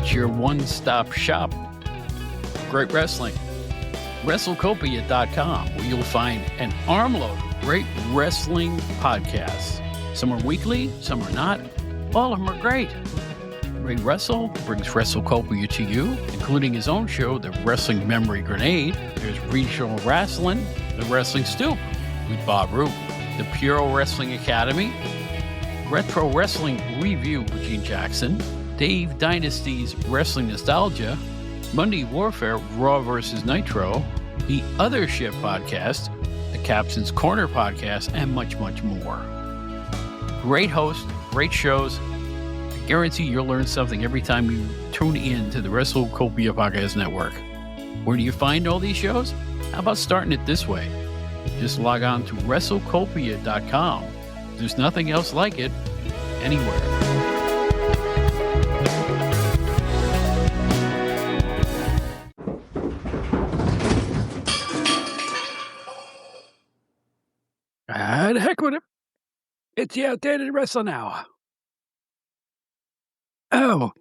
It's your one-stop shop for great wrestling. WrestleCopia.com, where you'll find an armload of great wrestling podcasts. Some are weekly, some are not. All of them are great. Ray Russell brings WrestleCopia to you, including his own show, The Wrestling Memory Grenade. There's Regional Wrestling, The Wrestling Stoop with Bob Roop, The Puro Wrestling Academy, Retro Wrestling Review with Gene Jackson, Dave Dynasty's Wrestling Nostalgia, Monday Warfare, Raw vs. Nitro, The Other Ship Podcast, The Captain's Corner Podcast, and much, much more. Great host, great shows. I guarantee you'll learn something every time you tune in to the WrestleCopia Podcast Network. Where do you find all these shows? How about starting it this way? Just log on to WrestleCopia.com. There's nothing else like it anywhere. The heck with it. It's the Outdated Wrestling Hour. Oh.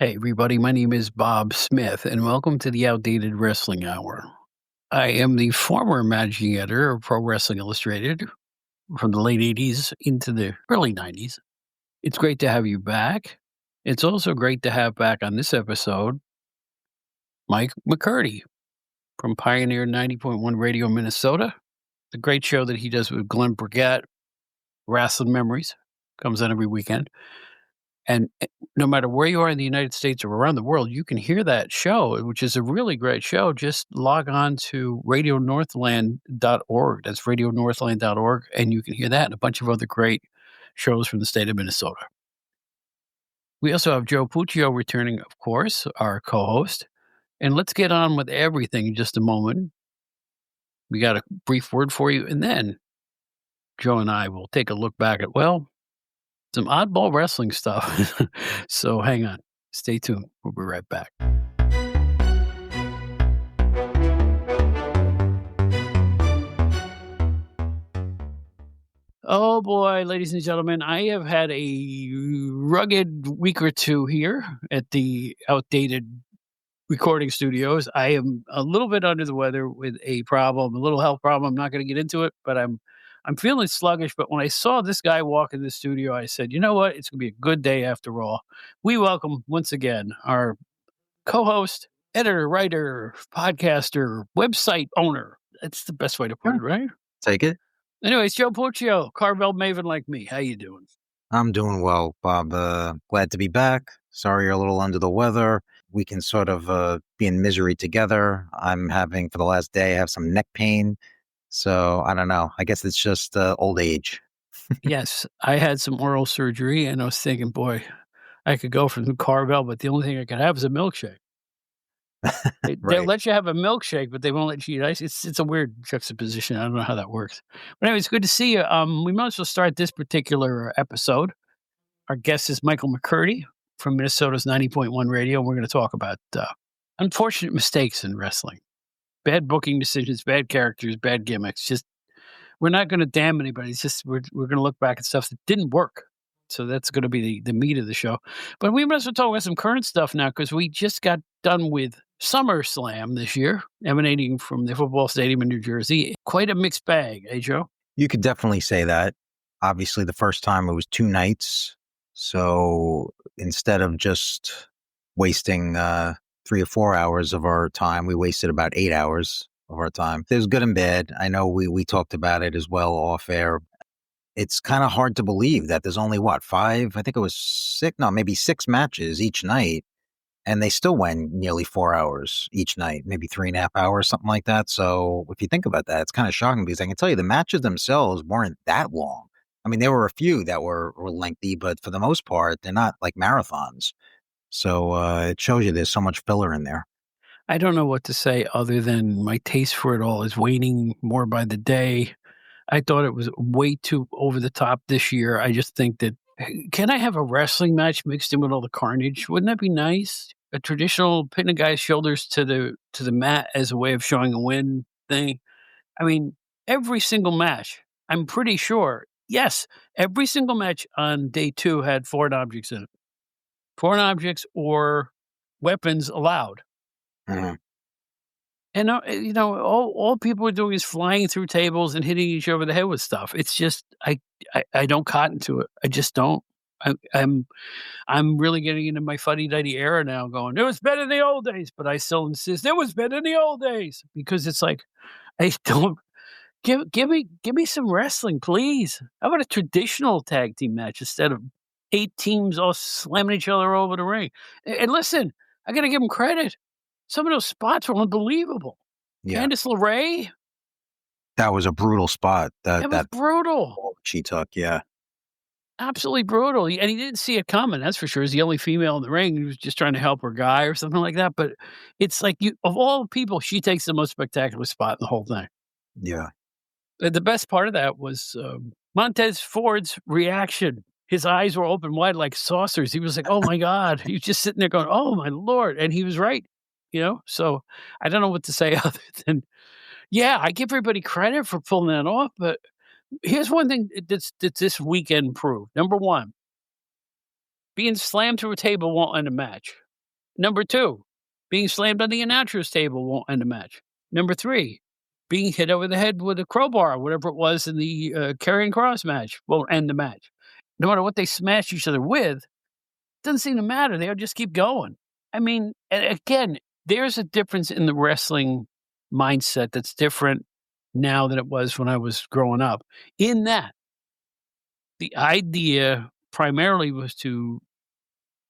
Hey, everybody, my name is Bob Smith, and welcome to the Outdated Wrestling Hour. I am the former managing editor of Pro Wrestling Illustrated from the late 80s into the early 90s. It's great to have you back. It's also great to have back on this episode Mike McCurdy from Pioneer 90.1 Radio Minnesota, the great show that he does with Glen Braget, Rasslin Memories, comes on every weekend. And no matter where you are in the United States or around the world, you can hear that show, which is a really great show. Just log on to radionorthland.org. That's radionorthland.org. And you can hear that and a bunch of other great shows from the state of Minnesota. We also have Joe Puccio returning, of course, our co-host. And let's get on with everything in just a moment. We got a brief word for you. And then Joe and I will take a look back at, some oddball wrestling stuff. So hang on. Stay tuned. We'll be right back. Oh boy, ladies and gentlemen, I have had a rugged week or two here at the Outdated recording studios. I am a little bit under the weather with a little health problem. I'm not going to get into it, but I'm feeling sluggish, but when I saw this guy walk in the studio, I said, you know what? It's going to be a good day after all. We welcome, once again, our co-host, editor, writer, podcaster, website owner. That's the best way to put it, right? Take it. Anyways, Joe Puccio, Carvel Maven like me. How you doing? I'm doing well, Bob. Glad to be back. Sorry you're a little under the weather. We can sort of be in misery together. I'm having, for the last day, I have some neck pain. So I don't know. I guess it's just old age. Yes, I had some oral surgery, and I was thinking, boy, I could go for the Carvel, but the only thing I could have is a milkshake. They'll let you have a milkshake, but they won't let you eat ice. It's a weird juxtaposition. I don't know how that works. But anyway, it's good to see you. We might as well start this particular episode. Our guest is Michael McCurdy from Minnesota's 90.1 Radio, and we're going to talk about unfortunate mistakes in wrestling. Bad booking decisions, bad characters, bad gimmicks. Just, we're not going to damn anybody. It's just, we're going to look back at stuff that didn't work. So that's going to be the meat of the show. But we must talk about some current stuff now, because we just got done with SummerSlam this year, emanating from the football stadium in New Jersey. Quite a mixed bag, eh, Joe? You could definitely say that. Obviously, the first time it was 2 nights. So instead of just wasting 3 or 4 hours of our time. We wasted about 8 hours of our time. There's good and bad. I know we talked about it as well off air. It's kind of hard to believe that there's only five, I think it was maybe six matches each night. And they still went nearly 4 hours each night, maybe 3.5 hours, something like that. So if you think about that, it's kind of shocking because I can tell you the matches themselves weren't that long. I mean, there were a few that were lengthy, but for the most part, they're not like marathons. So it shows you there's so much filler in there. I don't know what to say other than my taste for it all is waning more by the day. I thought it was way too over the top this year. I just think that, can I have a wrestling match mixed in with all the carnage? Wouldn't that be nice? A traditional putting a guy's shoulders to the mat as a way of showing a win thing. I mean, every single match, I'm pretty sure, yes, every single match on day 2 had foreign objects in it. Foreign objects or weapons allowed. Mm-hmm. And, all people are doing is flying through tables and hitting each over the head with stuff. It's just, I don't cotton to it. I just don't. I'm really getting into my fuddy-duddy era now going, it was better in the old days, but I still insist it was better in the old days because it's like, I don't, give me some wrestling, please. How about a traditional tag team match instead of 8 teams all slamming each other over the ring? And listen, I got to give them credit. Some of those spots were unbelievable. Yeah. Candice LeRae. That was a brutal spot. That was brutal. She took, yeah. Absolutely brutal. And he didn't see it coming, that's for sure. He's the only female in the ring. He was just trying to help her guy or something like that. But it's like, of all people, she takes the most spectacular spot in the whole thing. Yeah. The best part of that was Montez Ford's reaction. His eyes were open wide like saucers. He was like, oh, my God. He was just sitting there going, oh, my Lord. And he was right, So I don't know what to say other than, yeah, I give everybody credit for pulling that off. But here's one thing that this weekend proved. Number 1, being slammed through a table won't end a match. Number 2, being slammed on the announcer's table won't end a match. Number 3, being hit over the head with a crowbar or whatever it was in the Karrion Kross match won't end the match. No matter what they smash each other with, it doesn't seem to matter. They'll just keep going. I mean, and again, there's a difference in the wrestling mindset that's different now than it was when I was growing up. In that, the idea primarily was to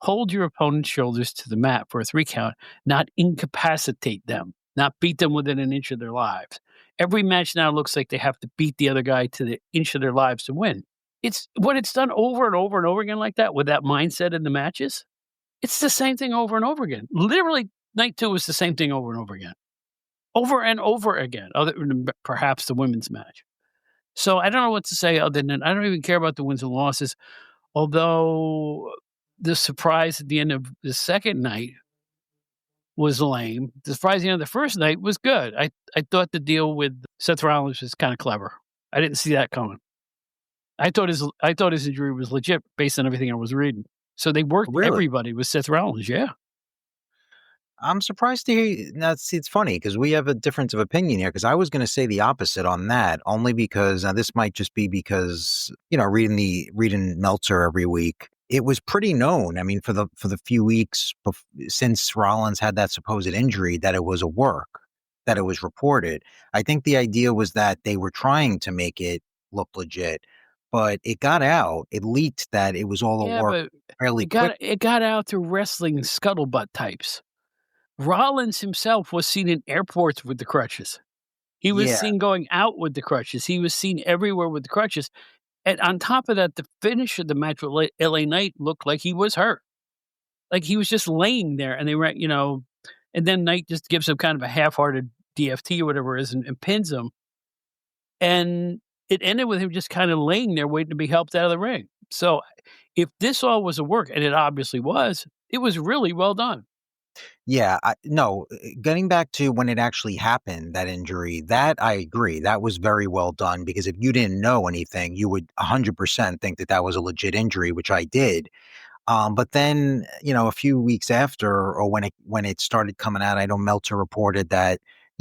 hold your opponent's shoulders to the mat for a 3 count, not incapacitate them, not beat them within an inch of their lives. Every match now looks like they have to beat the other guy to the inch of their lives to win. It's when it's done over and over and over again like that with that mindset in the matches, it's the same thing over and over again. Literally, night 2 was the same thing over and over again. Over and over again, other than perhaps the women's match. So I don't know what to say other than I don't even care about the wins and losses, although the surprise at the end of the second night was lame. The surprise at the end of the first night was good. I thought the deal with Seth Rollins was kind of clever. I didn't see that coming. I thought his injury was legit based on everything I was reading. So they worked everybody with Seth Rollins, yeah. I'm surprised to hear. Now, it's funny because we have a difference of opinion here. Because I was going to say the opposite on that, only because this might just be because reading Meltzer every week. It was pretty known. I mean, for the few weeks since Rollins had that supposed injury, that it was a work, that it was reported. I think the idea was that they were trying to make it look legit, but it got out. It leaked that it was all a work fairly quick. It got out to wrestling scuttlebutt types. Rollins himself was seen in airports with the crutches. He was seen going out with the crutches. He was seen everywhere with the crutches. And on top of that, the finish of the match with LA Knight looked like he was hurt. Like he was just laying there and they were, and then Knight just gives him kind of a half-hearted DFT or whatever it is and pins him. And it ended with him just kind of laying there waiting to be helped out of the ring. So if this all was a work, and it obviously was, it was really well done. Yeah, getting back to when it actually happened, that injury, that I agree. That was very well done because if you didn't know anything, you would 100% think that was a legit injury, which I did. But then, a few weeks after or when it started coming out, I know Meltzer reported that,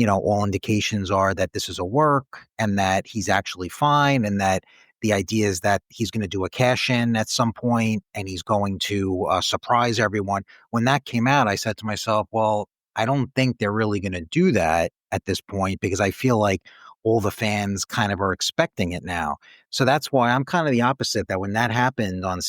all indications are that this is a work and that he's actually fine and that The idea is that he's going to do a cash in at some point and he's going to surprise everyone. When that came out, I said to myself, well, I don't think they're really going to do that at this point because I feel like all the fans kind of are expecting it now. So that's why I'm kind of the opposite, that when that happened on,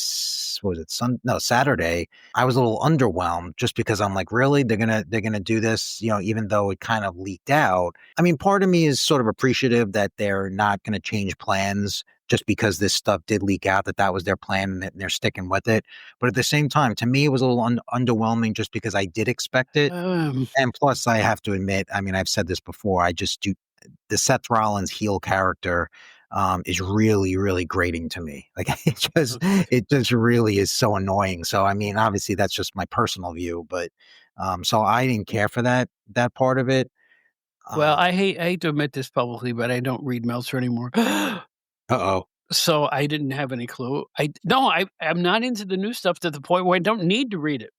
what was it, Saturday, I was a little underwhelmed just because I'm like, really? They're gonna do this, even though it kind of leaked out. I mean, part of me is sort of appreciative that they're not going to change plans just because this stuff did leak out, that was their plan and they're sticking with it. But at the same time, to me, it was a little underwhelming just because I did expect it. And plus, I have to admit, I mean, I've said this before, I just do the Seth Rollins heel character is really, really grating to me. Like it just really is so annoying. So, I mean, obviously that's just my personal view, but so I didn't care for that part of it. Well, I hate to admit this publicly, but I don't read Meltzer anymore. Uh-oh. So I didn't have any clue. I'm not into the new stuff to the point where I don't need to read it.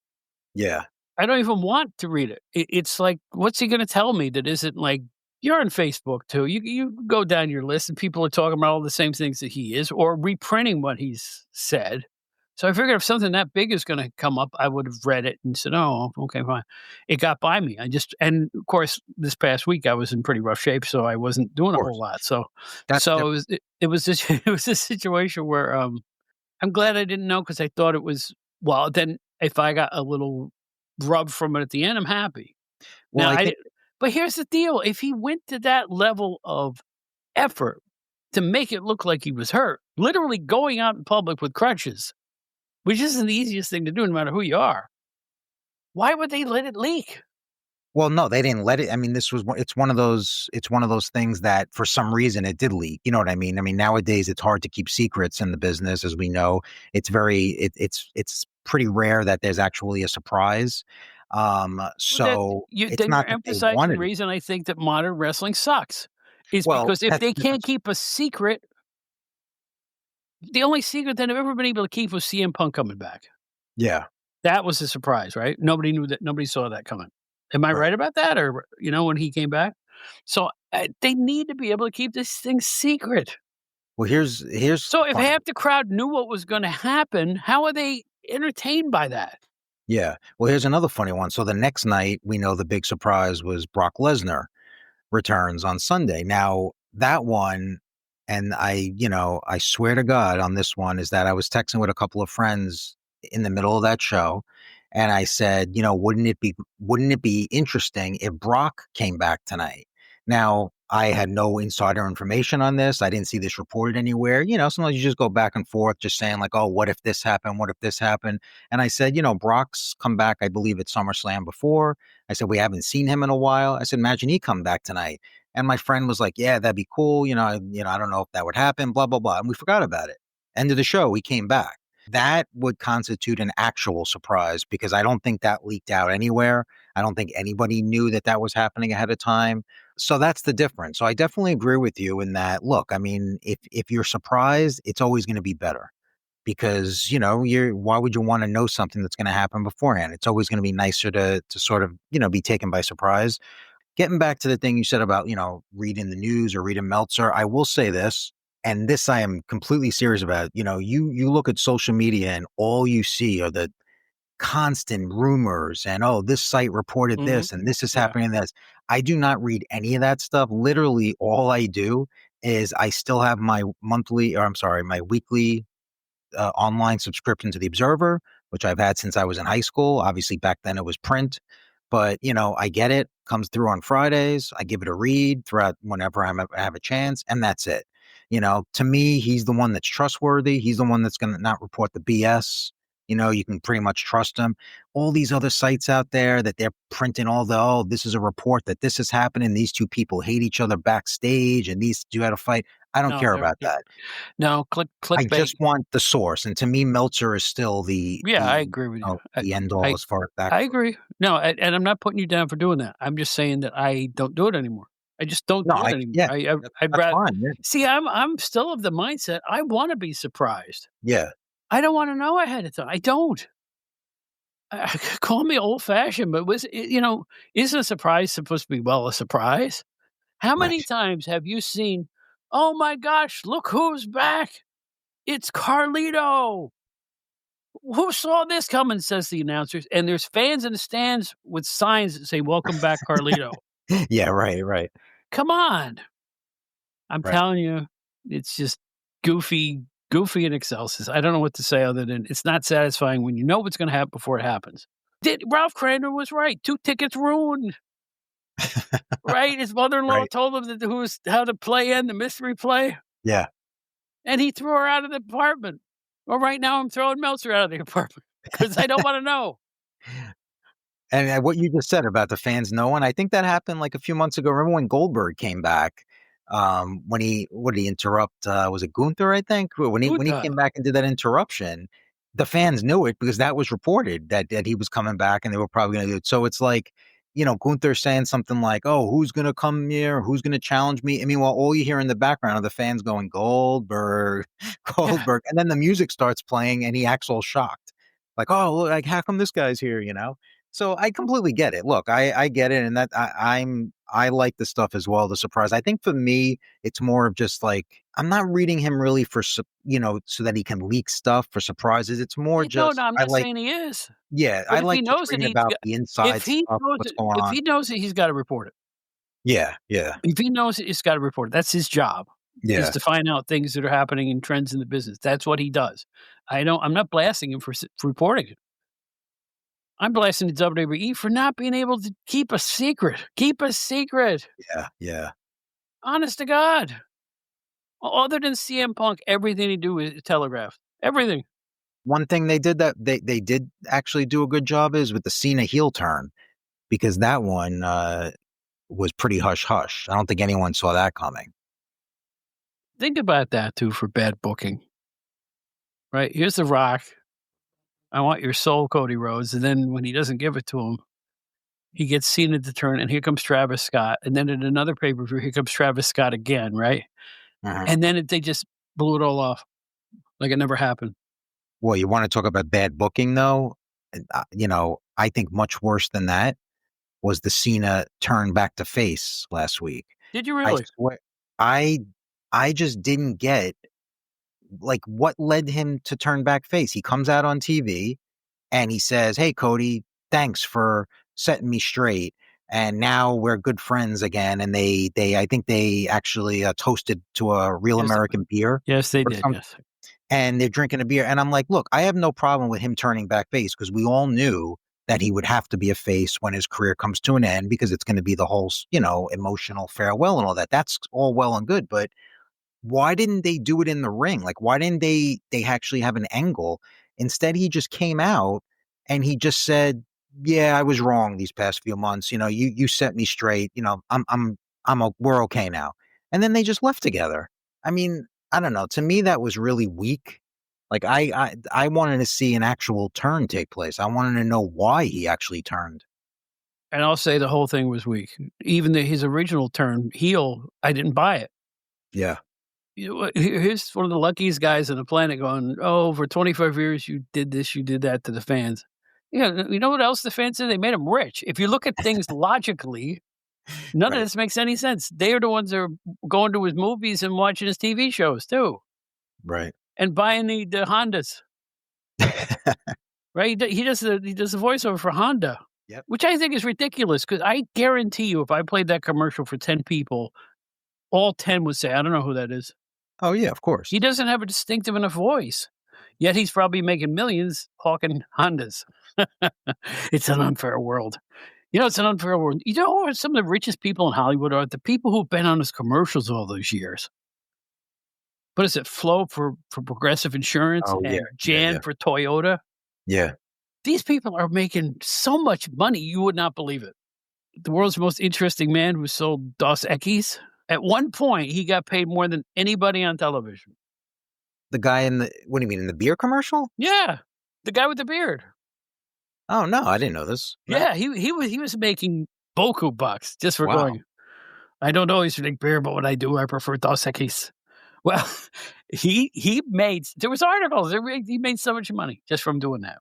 Yeah. I don't even want to read it. It's like, what's he going to tell me that isn't like, you're on Facebook too. You go down your list and people are talking about all the same things that he is or reprinting what he's said. So I figured if something that big is going to come up, I would have read it and said, oh, okay, fine. It got by me. And of course, this past week I was in pretty rough shape, so I wasn't doing a whole lot. So it was this situation where I'm glad I didn't know because I thought it was, well, then if I got a little rub from it at the end, I'm happy. Well, now, but here's the deal. If he went to that level of effort to make it look like he was hurt, literally going out in public with crutches, which isn't the easiest thing to do no matter who you are, why would they let it leak? Well, no, they didn't let it. I mean, it's one of those things that for some reason it did leak. You know what I mean? I mean, nowadays it's hard to keep secrets in the business, as we know. It's it's pretty rare that there's actually a surprise. So it's not you're that they emphasizing wanted the reason I think that modern wrestling sucks is Well, because if that's they the can't difference. keep a secret, the only secret that I've ever been able to keep was CM Punk coming back. Yeah. That was a surprise, right? Nobody knew that. Nobody saw that coming. Am I right about that? Or, when he came back? So they need to be able to keep this thing secret. Well, here's So if funny. half the crowd knew what was going to happen, how are they entertained by that? Yeah. Well, here's another funny one. So the next night, we know the big surprise was Brock Lesnar returns on Sunday. Now, that one, and I swear to God on this one, is that I was texting with a couple of friends in the middle of that show. And I said, wouldn't it be interesting if Brock came back tonight? Now, I had no insider information on this. I didn't see this reported anywhere. Sometimes you just go back and forth, just saying like, oh, what if this happened? What if this happened? And I said, Brock's come back, I believe, at SummerSlam before. I said, we haven't seen him in a while. I said, imagine he come back tonight. And my friend was like, yeah, that'd be cool. I don't know if that would happen, blah, blah, blah. And we forgot about it. End of the show, he came back. That would constitute an actual surprise because I don't think that leaked out anywhere. I don't think anybody knew that was happening ahead of time. So that's the difference. So I definitely agree with you in that. Look, I mean, if you're surprised, it's always going to be better because, why would you want to know something that's going to happen beforehand? It's always going to be nicer to sort of, be taken by surprise. Getting back to the thing you said about, reading the news or reading Meltzer, I will say this. And this I am completely serious about. You look at social media and all you see are the constant rumors and, oh, this site reported this and this is happening this. I do not read any of that stuff. Literally all I do is I still have my weekly online subscription to the Observer, which I've had since I was in high school. Obviously back then it was print, but I get it, comes through on Fridays. I give it a read throughout whenever I have a chance, and that's it. To me, he's the one that's trustworthy. He's the one that's going to not report the BS. You can pretty much trust him. All these other sites out there that they're printing this is a report that this is happening. These two people hate each other backstage and these two had a fight. I don't care about that. No, I clickbait. just want the source. And to me, Meltzer is still I agree with you. The end all as far as that. I agree. No, and I'm not putting you down for doing that. I'm just saying that I don't do it anymore. I just don't do it anymore. Yeah, I'd rather see. I'm still of the mindset. I want to be surprised. Yeah. I don't want to know ahead of time. I don't. Call me old fashioned, but isn't a surprise supposed to be a surprise? How many times have you seen Oh my gosh, look who's back. It's Carlito. Who saw this coming, says the announcers. And there's fans in the stands with signs that say, welcome back, Carlito. Yeah, right. Come on. I'm Right. telling you, it's just goofy in excelsis. I don't know what to say other than it's not satisfying when you know what's going to happen before it happens. Ralph Craner was right. 2 tickets ruined. Right? His mother-in-law Right. told him that how to play in the mystery play. Yeah. And he threw her out of the apartment. Well, right now I'm throwing Meltzer out of the apartment because I don't want to know. And what you just said about the fans knowing, I think that happened like a few months ago. Remember when Goldberg came back? What did he interrupt? Was it Gunther? I think when he came back and did that interruption, the fans knew it because that was reported that he was coming back and they were probably going to do it. So it's like, Gunther saying something like, "Oh, who's going to come here? Who's going to challenge me?" I mean, while all you hear in the background are the fans going Goldberg, Goldberg, and then the music starts playing and he acts all shocked, like, "Oh, look, like how come this guy's here?" So I completely get it. Look, I get it, and that I like the stuff as well. The surprise. I think for me, it's more of just like I'm not reading him really for so that he can leak stuff for surprises. It's more just No, I'm I not like saying he is. yeah, But I if he like to knows it, read about the inside if he stuff, knows what's it, going on. he's got to report it. Yeah. If he knows it, he's got to report it. That's his job. Is Yeah. to find out things that are happening and trends in the business. That's what he does. I'm not blasting him for reporting it. I'm blasting the WWE for not being able to keep a secret. Keep a secret. Yeah. Honest to God. Other than CM Punk, everything he do is telegraphed. Everything. One thing they did that they did actually do a good job is with the Cena heel turn, because that one was pretty hush hush. I don't think anyone saw that coming. Think about that too for bad booking. Right? Here's The Rock. I want your soul, Cody Rhodes. And then when he doesn't give it to him, he gets Cena to turn, and here comes Travis Scott. And then in another pay-per-view, here comes Travis Scott again, right? And then they just blew it all off like it never happened. Well, you want to talk about bad booking, though? I think much worse than that was the Cena turn back to face last week. Did you I really? swear, I just didn't get like what led him to turn back face. He comes out on TV and he says, "Hey, Cody, thanks for setting me straight. And now we're good friends again." And I think they actually toasted to a real American beer. Yes, they did. Yes. And they're drinking a beer. And I'm like, look, I have no problem with him turning back face because we all knew that he would have to be a face when his career comes to an end because it's going to be the whole, emotional farewell and all that. That's all well and good. But why didn't they do it in the ring? Like, why didn't they actually have an angle? Instead, he just came out and he just said, "Yeah, I was wrong these past few months. You set me straight. We're okay now." And then they just left together. I mean, I don't know. To me, that was really weak. Like I wanted to see an actual turn take place. I wanted to know why he actually turned. And I'll say the whole thing was weak. Even his original turn heel, I didn't buy it. Yeah. Here's one of the luckiest guys on the planet going, "Oh, for 25 years, you did this, you did that to the fans." Yeah, you know what else the fans did? They made him rich. If you look at things logically, none of this makes any sense. They are the ones that are going to his movies and watching his TV shows too. Right. And buying the Hondas. Right? He does the voiceover for Honda. Yep. Which I think is ridiculous because I guarantee you if I played that commercial for 10 people, all 10 would say, "I don't know who that is." Oh, yeah, of course. He doesn't have a distinctive enough voice. Yet he's probably making millions hawking Hondas. It's an unfair world. It's an unfair world. You know who some of the richest people in Hollywood are? The people who've been on his commercials all those years. What is it? Flo for Progressive Insurance and Jan for Toyota. Yeah. These people are making so much money, you would not believe it. The world's most interesting man who sold Dos Equis. At one point, he got paid more than anybody on television. The guy what do you mean, in the beer commercial? Yeah. The guy with the beard. Oh, no, I didn't know this. No. Yeah, he was making boku bucks just for going, "I don't always drink beer, but when I do, I prefer Dos Equis." Well, he made, there was articles, he made so much money just from doing that.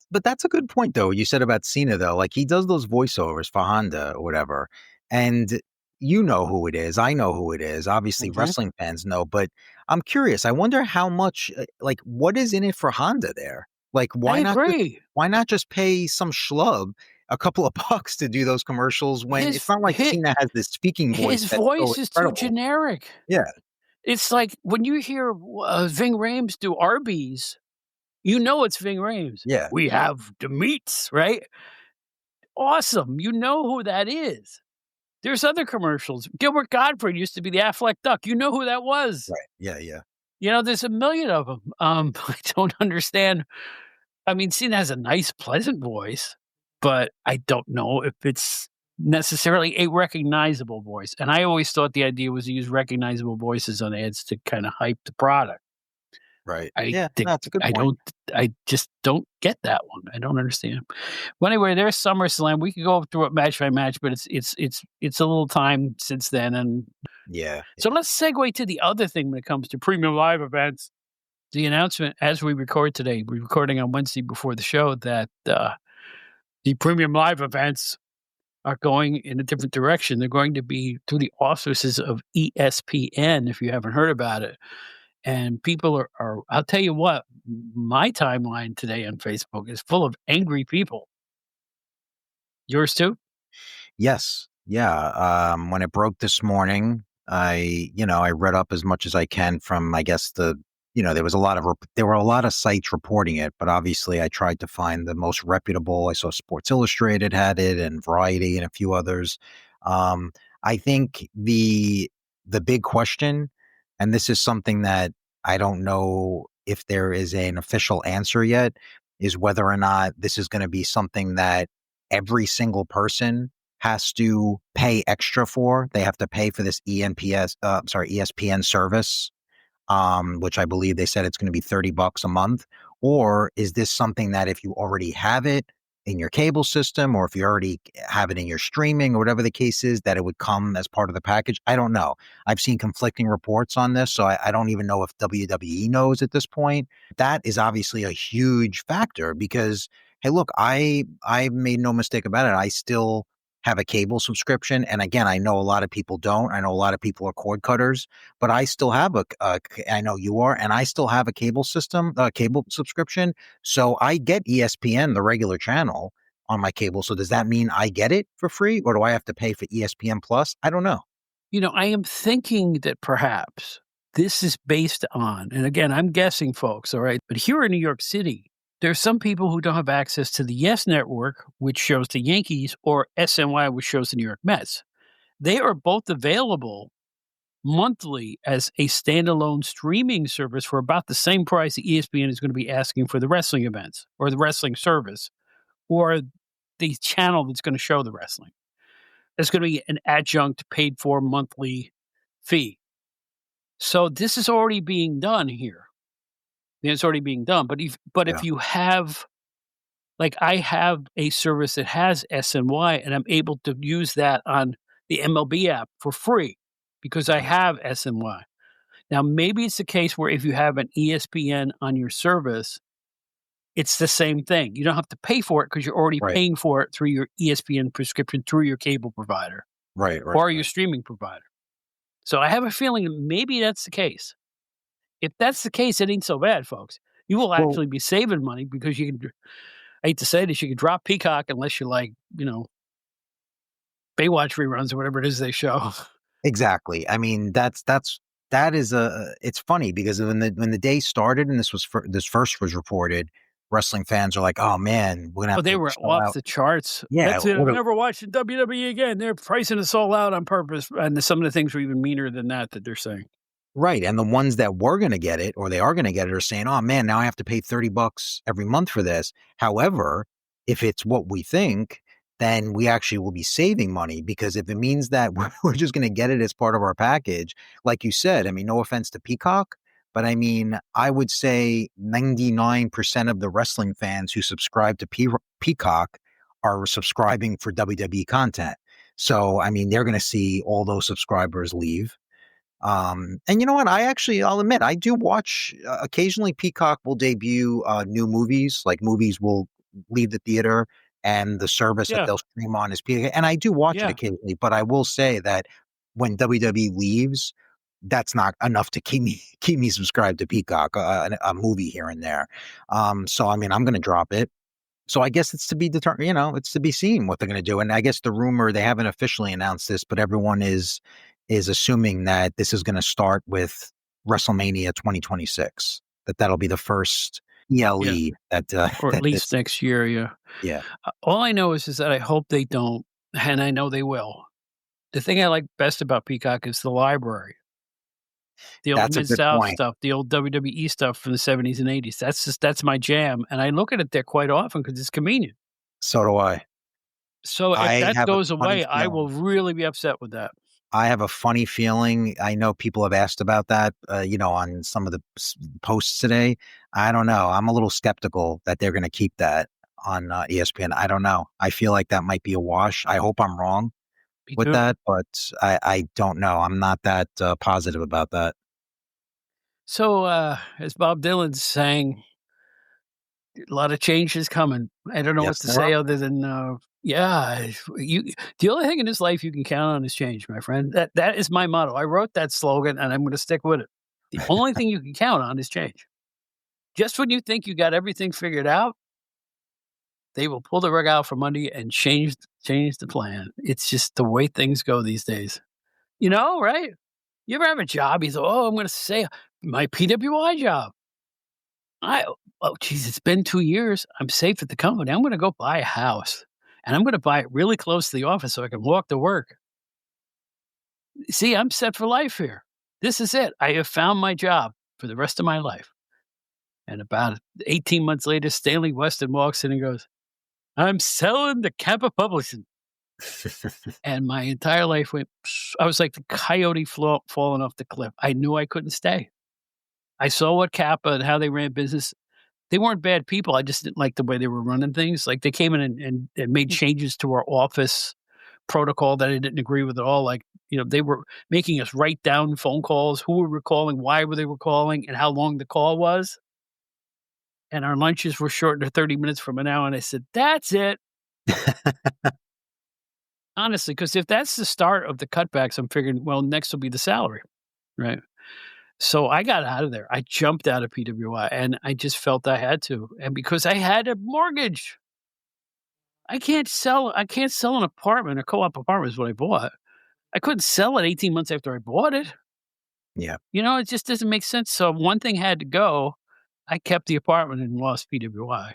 But that's a good point, though. You said about Cena, though. Like, he does those voiceovers for Honda or whatever. And you know who it is. I know who it is. Obviously, wrestling fans know, but I'm curious. I wonder how much, like, what is in it for Honda there? Like, I agree. why not just pay some schlub a couple of bucks to do those commercials when it's not like Cena has this speaking voice. His that's voice so is too incredible. generic. Yeah. It's like when you hear Ving Rhames do Arby's, you know it's Ving Rhames. Yeah. We have the meats, right? Awesome. You know who that is. There's other commercials. Gilbert Gottfried used to be the Affleck Duck. You know who that was. Right. Yeah. Yeah. You know, there's a million of them. I don't understand. I mean, Cena has a nice, pleasant voice, but I don't know if it's necessarily a recognizable voice. And I always thought the idea was to use recognizable voices on ads to kind of hype the product. Right. I That's a good point. I just don't get that one. I don't understand. Well, anyway, there's SummerSlam. We could go through it match by match, but it's a little time since then. And Yeah. so let's segue to the other thing when it comes to premium live events. The announcement as we record today, we're recording on Wednesday before the show, that the premium live events are going in a different direction. They're going to be through the auspices of ESPN, if you haven't heard about it. And people are I'll tell you what, my timeline today on Facebook is full of angry people. Yours too? Yes. Yeah. When it broke this morning, I read up as much as I can from, I guess, there were a lot of sites reporting it, but obviously I tried to find the most reputable. I saw Sports Illustrated had it, and Variety, and a few others. I think the big question, and this is something that I don't know if there is an official answer yet, is whether or not this is going to be something that every single person has to pay extra for. They have to pay for this ESPN service, which I believe they said it's going to be $30 a month. Or is this something that if you already have it in your cable system, or if you already have it in your streaming, or whatever the case is, that it would come as part of the package? I don't know. I've seen conflicting reports on this, so I don't even know if WWE knows at this point. That is obviously a huge factor because, hey, look, I made no mistake about it. I still have a cable subscription. And again, I know a lot of people don't. I know a lot of people are cord cutters, but I still have I know you are, and I still have a cable subscription. So I get ESPN, the regular channel, on my cable. So does that mean I get it for free, or do I have to pay for ESPN Plus? I don't know. You know, I am thinking that perhaps this is based on, and again, I'm guessing, folks, all right, but here in New York City, there's some people who don't have access to the Yes Network, which shows the Yankees, or SNY, which shows the New York Mets. They are both available monthly as a standalone streaming service for about the same price that ESPN is going to be asking for the wrestling events, or the wrestling service, or the channel that's going to show the wrestling. It's going to be an adjunct paid for monthly fee. So this is already being done here. It's already being done. But if you have, like, I have a service that has SNY, and I'm able to use that on the MLB app for free because I have SNY. Now, maybe it's the case where if you have an ESPN on your service, it's the same thing. You don't have to pay for it because you're already paying for it through your ESPN prescription, through your cable provider, or your streaming provider. So I have a feeling that maybe that's the case. If that's the case, it ain't so bad, folks. You will actually be saving money because you can, I hate to say this, you can drop Peacock unless you like, Baywatch reruns or whatever it is they show. Exactly. I mean, it's funny because when the day started and this first was reported, wrestling fans are like, "Oh man, we're gonna have they to were off the charts." Yeah, that's it. I'm never watching WWE again. They're pricing us all out on purpose, and some of the things were even meaner than that they're saying. Right, and the ones that were going to get it, or they are going to get it, are saying, "Oh man, now I have to pay $30 every month for this." However, if it's what we think, then we actually will be saving money, because if it means that we're just going to get it as part of our package, like you said, I mean, no offense to Peacock, but I mean, I would say 99% of the wrestling fans who subscribe to Peacock are subscribing for WWE content. So, I mean, they're going to see all those subscribers leave. And you know what? I'll admit, I do watch occasionally. Peacock will debut new movies, like movies will leave the theater, and the service that they'll stream on is Peacock. And I do watch it occasionally, but I will say that when WWE leaves, that's not enough to keep me subscribed to Peacock, a movie here and there. So I mean, I'm going to drop it. So I guess it's to be determined, it's to be seen what they're going to do. And I guess the rumor, they haven't officially announced this, but everyone is assuming that this is going to start with WrestleMania 2026. That'll be the first ELE that or that at least next year. Yeah. Yeah. All I know is that I hope they don't, and I know they will. The thing I like best about Peacock is the library. The old That's a good Mid-South point. stuff, the old WWE stuff from the 70s and 80s. That's my jam, and I look at it there quite often because it's convenient. So do I. So if I that have a goes funny away, I will feeling. really be upset with that. I have a funny feeling. I know people have asked about that, on some of the posts today. I don't know. I'm a little skeptical that they're going to keep that on ESPN. I don't know. I feel like that might be a wash. I hope I'm wrong Me with too. that, but I don't know. I'm not that positive about that. So, as Bob Dylan sang, a lot of change is coming. I don't know what Yes, to there say are. other than, the only thing in this life you can count on is change, my friend. That is my motto. I wrote that slogan, and I'm going to stick with it. The only thing you can count on is change. Just when you think you got everything figured out, they will pull the rug out from under you and change the plan. It's just the way things go these days. Right? You ever have a job, you say, "Oh, I'm gonna say my PWI job." Geez, it's been 2 years. I'm safe at the company. I'm gonna go buy a house, and I'm gonna buy it really close to the office so I can walk to work. See, I'm set for life here. This is it. I have found my job for the rest of my life. And about 18 months later, Stanley Weston walks in and goes, "I'm selling the Kappa Publishing." And my entire life went, psh. I was like the coyote falling off the cliff. I knew I couldn't stay. I saw what Kappa and how they ran business. They weren't bad people. I just didn't like the way they were running things. Like they came in and made changes to our office protocol that I didn't agree with at all. Like, they were making us write down phone calls, who we were calling, why were they were calling, and how long the call was. And our lunches were shortened to 30 minutes from an hour. And I said, that's it. Honestly, because if that's the start of the cutbacks, I'm figuring, well, next will be the salary, right? So I got out of there. I jumped out of PWI, and I just felt I had to. And because I had a mortgage, I can't sell an apartment. A co-op apartment is what I bought. I couldn't sell it 18 months after I bought it. Yeah. It just doesn't make sense. So one thing had to go. I kept the apartment and lost PWI.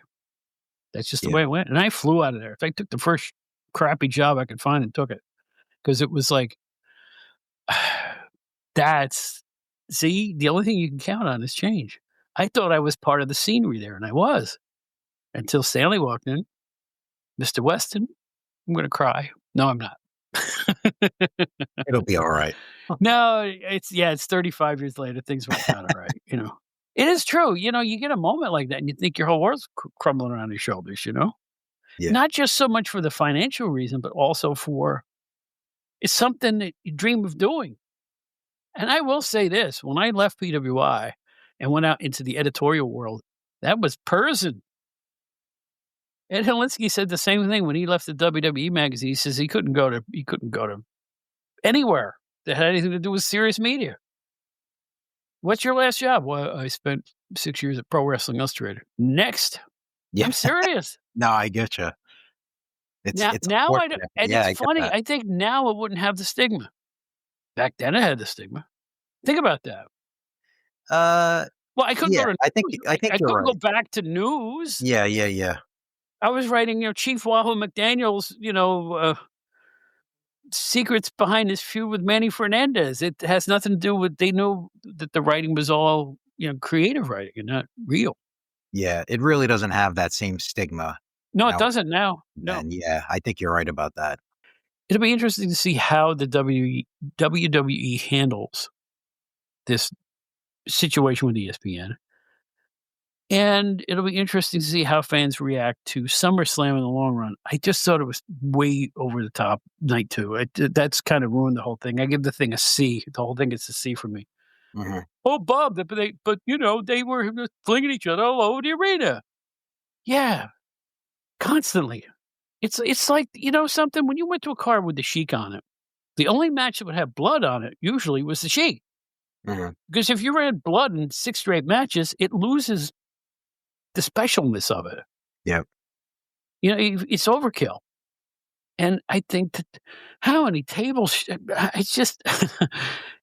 That's just the way it went. And I flew out of there. I took the first crappy job I could find and took it. Because it was like, the only thing you can count on is change. I thought I was part of the scenery there, and I was. Until Stanley walked in. Mr. Weston, I'm going to cry. No, I'm not. It'll be all right. No, it's 35 years later. Things went out all right, It is true. You get a moment like that, and you think your whole world's crumbling around your shoulders, Yeah. Not just so much for the financial reason, but also for it's something that you dream of doing. And I will say this, when I left PWI and went out into the editorial world, that was person. Ed Helinsky said the same thing when he left the WWE magazine. He says he couldn't go to anywhere that had anything to do with serious media. What's your last job? Well, I spent 6 years at Pro Wrestling Illustrated. Next. Yeah. I'm serious. No, I get you. It's now I don't, unfortunate. and Yeah, it's funny. I think now it wouldn't have the stigma. Back then, it had the stigma. Think about that. Well, I couldn't go to. I think I you're couldn't right. go back to news. Yeah. I was writing, Chief Wahoo McDaniel's, secrets behind his feud with Manny Fernandez. It has nothing to do with. They knew that the writing was all, creative writing and not real. Yeah, it really doesn't have that same stigma. No, it doesn't now. No. And yeah, I think you're right about that. It'll be interesting to see how the WWE handles this situation with ESPN. And it'll be interesting to see how fans react to SummerSlam in the long run. I just thought it was way over the top night 2. That's kind of ruined the whole thing. I give the thing a C. The whole thing gets a C for me. Mm-hmm. Oh, Bob, they were flinging each other all over the arena. Yeah, constantly. It's like, something, when you went to a car with the Sheik on it, The only match that would have blood on it usually was the Sheik. Mhm. Because if you ran blood in 6 straight matches, it loses the specialness of it. Yep. It's overkill. And I think that how many tables, it's just,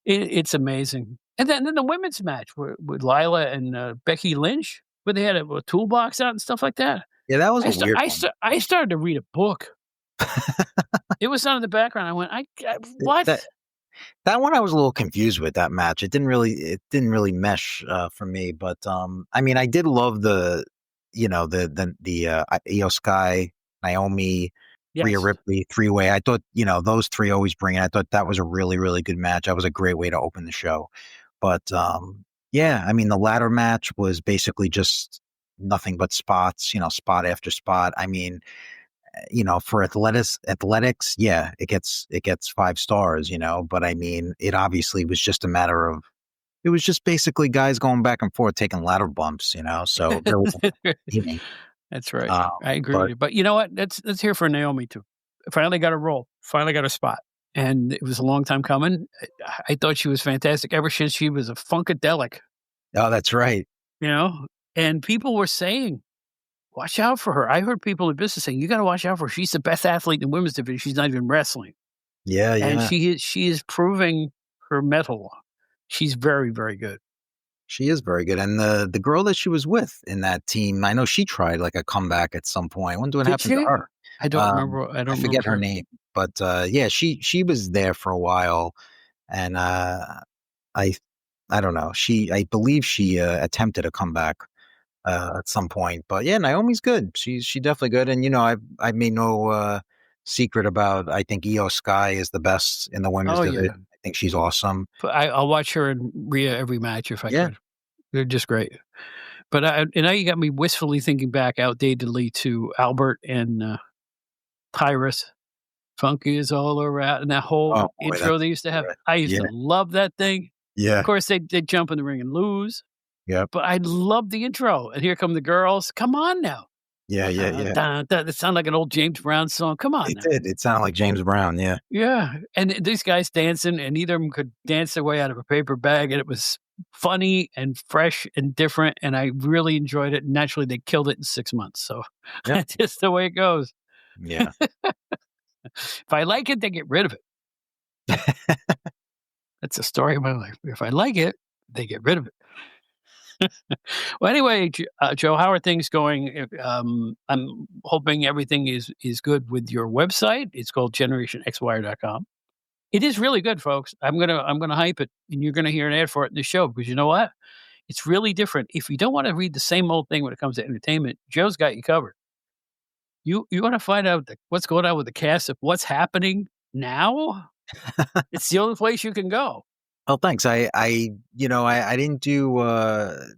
it's amazing. And then the women's match with Lila and Becky Lynch, where they had a toolbox out and stuff like that. Yeah, that was a weird one. I started to read a book. It was on in the background. I went, what? That one I was a little confused with that match. It didn't really mesh for me. But I mean, I did love the Io Sky, Naomi, Rhea Ripley 3-way. I thought those three always bring it. I thought that was a really, really good match. That was a great way to open the show. But yeah, I mean, the ladder match was basically just nothing but spots. Spot after spot. I mean, for athletics, yeah, it gets 5 stars, but I mean, it obviously was just a matter of, it was just basically guys going back and forth, taking ladder bumps, so there was That's right. I agree with you. But you know what? Let's hear for Naomi too. Finally got a role, finally got a spot. And it was a long time coming. I thought she was fantastic ever since she was a Funkadelic. Oh, that's right. And people were saying, watch out for her. I heard people in business saying, you got to watch out for her. She's the best athlete in the women's division. She's not even wrestling. Yeah. And she is proving her mettle. She's very, very good. She is very good. And the girl that she was with in that team, I know she tried like a comeback at some point. I wonder what happened to her. I don't remember. I forget her name. But yeah, she was there for a while. And I don't know. I believe she attempted a comeback at some point. But yeah, Naomi's good. She's definitely good. And I made no secret about, I think Io Sky is the best in the women's division. Yeah. I think she's awesome. I'll watch her and Rhea every match if I could. They're just great. But now you got me wistfully thinking back outdatedly to Albert and Tyrus. Funky is all around. And that whole intro they used to have. Right. I used to love that thing. Yeah. Of course, they'd jump in the ring and lose. Yeah. But I love the intro. And here come the girls. Come on now. Yeah. That sounded like an old James Brown song. Come on. It did. It sounded like James Brown. Yeah. Yeah. And these guys dancing, and neither of them could dance their way out of a paper bag. And it was funny and fresh and different. And I really enjoyed it. And naturally, they killed it in 6 months. So that's just the way it goes. Yeah. If I like it, they get rid of it. That's the story of my life. If I like it, they get rid of it. Well, anyway, Joe, how are things going? I'm hoping everything is good with your website. It's called GenerationXWire.com. It is really good, folks. I'm gonna hype it, and you're gonna hear an ad for it in the show because you know what? It's really different. If you don't want to read the same old thing when it comes to entertainment, Joe's got you covered. You want to find out what's going on with the cast of what's happening now? It's the only place you can go. Oh, thanks. I didn't do,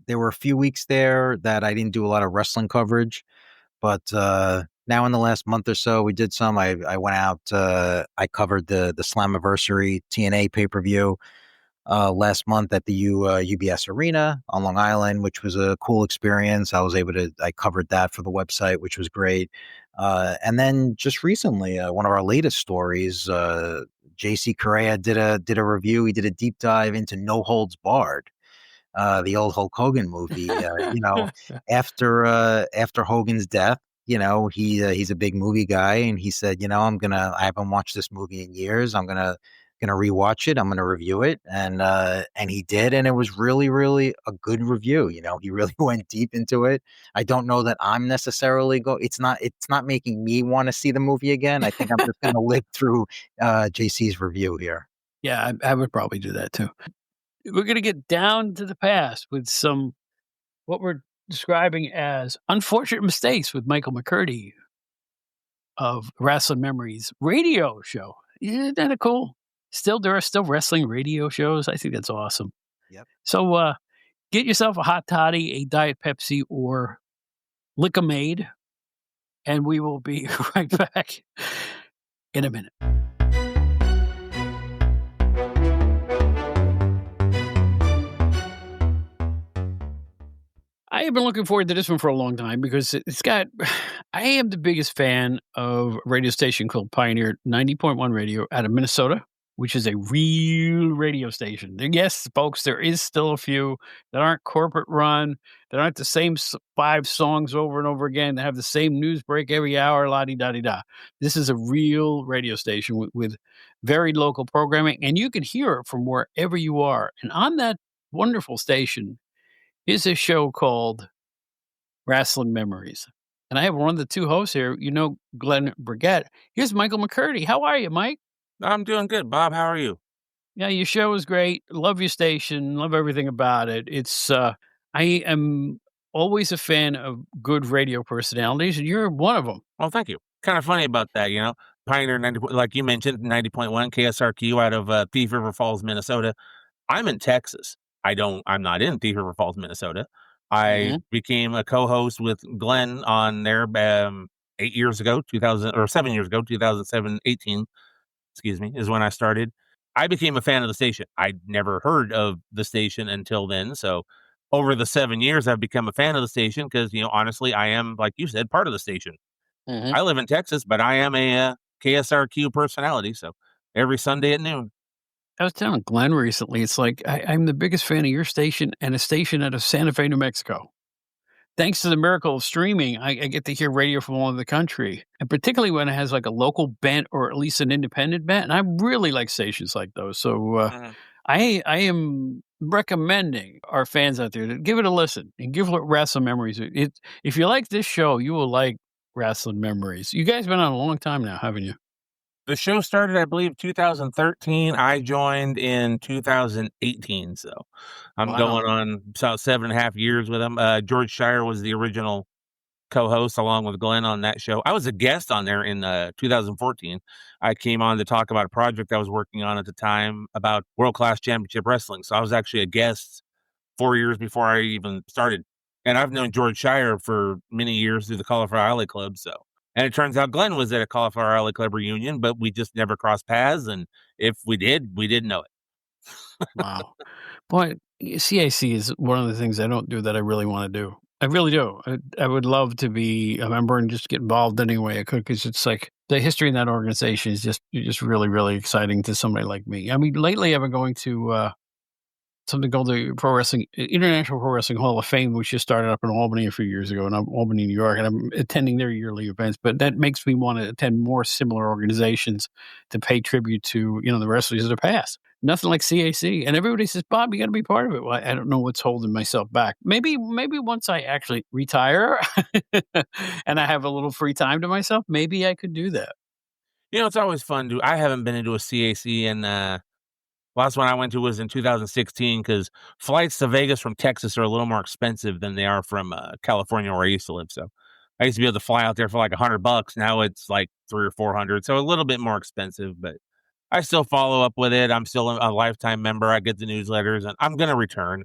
there were a few weeks there that I didn't do a lot of wrestling coverage, but, now in the last month or so, we did some. I went out, I covered the Slammiversary TNA pay-per-view, last month at the UBS Arena on Long Island, which was a cool experience. I covered that for the website, which was great. And then just recently, one of our latest stories, JC Correa did a review. He did a deep dive into No Holds Barred, the old Hulk Hogan movie. After Hogan's death, he's a big movie guy, and he said, I haven't watched this movie in years. I'm gonna rewatch it. I'm gonna review it, and he did, and it was really, really a good review. He really went deep into it. I don't know that I'm necessarily It's not making me want to see the movie again. I think I'm just gonna live through JC's review here. Yeah, I would probably do that too. We're gonna get down to the past with some what we're describing as unfortunate mistakes with Michael McCurdy of Rasslin Memories radio show. Isn't that cool? There are still wrestling radio shows. I think that's awesome. Yep. So get yourself a hot toddy, a Diet Pepsi, or Lick-a-Maid, and we will be right back in a minute. I have been looking forward to this one for a long time because I am the biggest fan of a radio station called Pioneer 90.1 Radio out of Minnesota. which is a real radio station. And yes, folks, there is still a few that aren't corporate run, that aren't the same 5 songs over and over again, that have the same news break every hour, la-di-da-di-da. This is a real radio station with very local programming, and you can hear it from wherever you are. And on that wonderful station is a show called Rasslin Memories. And I have one of the 2 hosts here, Glen Braget. Here's Michael McCurdy. How are you, Mike? I'm doing good. Bob, how are you? Yeah, your show is great. Love your station. Love everything about it. I am always a fan of good radio personalities, and you're one of them. Well, thank you. Kind of funny about that, Pioneer 90, like you mentioned, 90.1 KSRQ out of Thief River Falls, Minnesota. I'm in Texas. I'm not in Thief River Falls, Minnesota. I became a co-host with Glenn on there 8 years ago, 7 years ago, 2007, 18, excuse me, is when I started. I became a fan of the station. I'd never heard of the station until then. So over the 7 years, I've become a fan of the station because, honestly, I am, like you said, part of the station. I live in Texas, but I am a KSRQ personality. So every Sunday at noon. I was telling Glenn recently, it's like I'm the biggest fan of your station and a station out of Santa Fe, New Mexico. Thanks to the miracle of streaming, I get to hear radio from all over the country, and particularly when it has like a local bent or at least an independent bent. And I really like stations like those. So I am recommending our fans out there to give it a listen and give Rasslin Memories. If you like this show, you will like Rasslin Memories. You guys been on a long time now, haven't you? The show started, I believe, 2013. I joined in 2018. So I'm going on about 7.5 years with them. George Shire was the original co-host along with Glenn on that show. I was a guest on there in 2014. I came on to talk about a project I was working on at the time about world-class championship wrestling. So I was actually a guest 4 years before I even started. And I've known George Shire for many years through the Cauliflower Alley Club. And it turns out Glenn was at a Cauliflower Alley Club reunion, but we just never crossed paths. And if we did, we didn't know it. Wow. Boy, CAC is one of the things I don't do that I really want to do. I really do. I would love to be a member and just get involved any way I could, because it's like the history in that organization is just really, really exciting to somebody like me. I mean, lately I've been going to something called the International Pro Wrestling Hall of Fame, which just started up in Albany a few years ago, and I'm Albany, New York, and I'm attending their yearly events. But that makes me want to attend more similar organizations to pay tribute to, the wrestlers of the past. Nothing like CAC. And everybody says, Bob, you got to be part of it. Well, I don't know what's holding myself back. Maybe once I actually retire and I have a little free time to myself, maybe I could do that. It's always fun. I haven't been into a CAC, and last one I went to was in 2016, because flights to Vegas from Texas are a little more expensive than they are from California, where I used to live. So I used to be able to fly out there for like $100. Now it's like $300 or $400. So a little bit more expensive, but I still follow up with it. I'm still a lifetime member. I get the newsletters, and I'm going to return.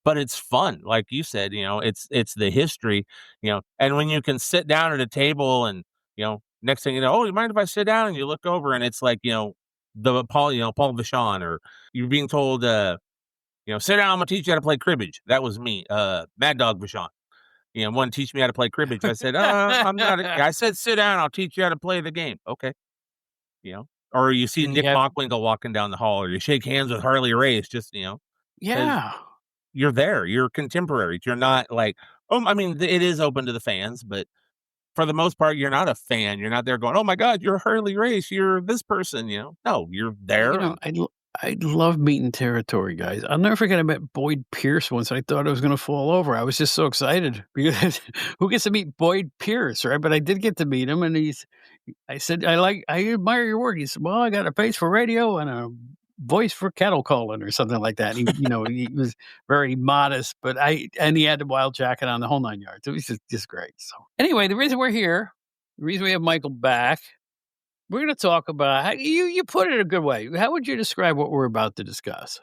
But it's fun. Like you said, it's the history, and when you can sit down at a table and, next thing you know, oh, you mind if I sit down? And you look over and it's like, the Paul Vachon, or you're being told, sit down, I'm gonna teach you how to play cribbage. That was me, Mad Dog Vachon. Want to teach me how to play cribbage. I said, I'm not. I said, sit down, I'll teach you how to play the game. Okay. Or you see Nick Mockwinkle walking down the hall, or you shake hands with Harley Race, just, Yeah. You're there. You're contemporaries. You're not like, it is open to the fans, but for the most part, you're not a fan. You're not there going, oh my God, you're Harley Race. You're this person, No, you're there. I love meeting territory guys. I'll never forget I met Boyd Pierce once. I thought I was going to fall over. I was just so excited because who gets to meet Boyd Pierce, right? But I did get to meet him, and I said, I admire your work. He said, well, I got a face for radio and a voice for cattle calling or something like that. He, he was very modest, and he had the wild jacket on, the whole 9 yards. It was just great. So anyway, the reason we're here, the reason we have Michael back, we're going to talk about how you put it a good way. How would you describe what we're about to discuss?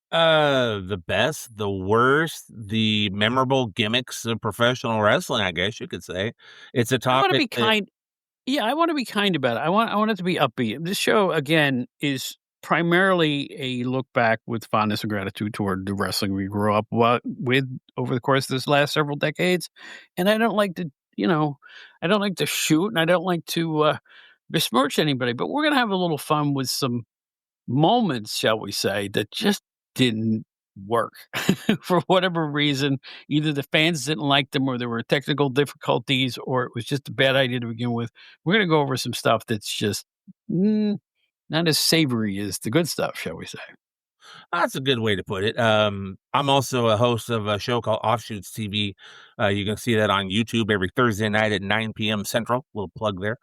The best, the worst, the memorable gimmicks of professional wrestling, I guess you could say. It's a topic. I want to be kind. Yeah, I want to be kind about it. I want it to be upbeat. This show, again, is primarily a look back with fondness and gratitude toward the wrestling we grew up with over the course of this last several decades. And I don't like to, I don't like to shoot, and I don't like to besmirch anybody, but we're going to have a little fun with some moments, shall we say, that just didn't work for whatever reason. Either the fans didn't like them, or there were technical difficulties, or it was just a bad idea to begin with. We're going to go over some stuff that's just not as savory as the good stuff, shall we say. That's a good way to put it. I'm also a host of a show called Offshoots TV. You can see that on YouTube every Thursday night at 9 p.m. Central. Little plug there.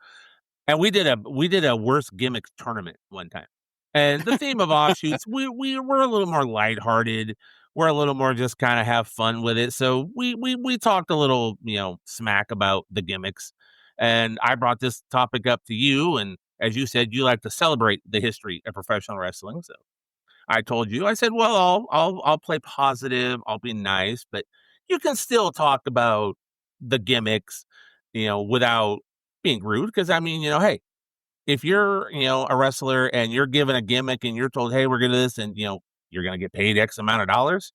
And we did a worst gimmicks tournament one time. And the theme of Offshoots, we're a little more lighthearted. We're a little more just kind of have fun with it. So we talked a little, smack about the gimmicks. And I brought this topic up to you. And as you said, you like to celebrate the history of professional wrestling. So I told you, I said, well, I'll play positive. I'll be nice, but you can still talk about the gimmicks, without being rude. Because I mean, hey, if you're, a wrestler and you're given a gimmick and you're told, hey, we're going to this, and you're going to get paid X amount of dollars,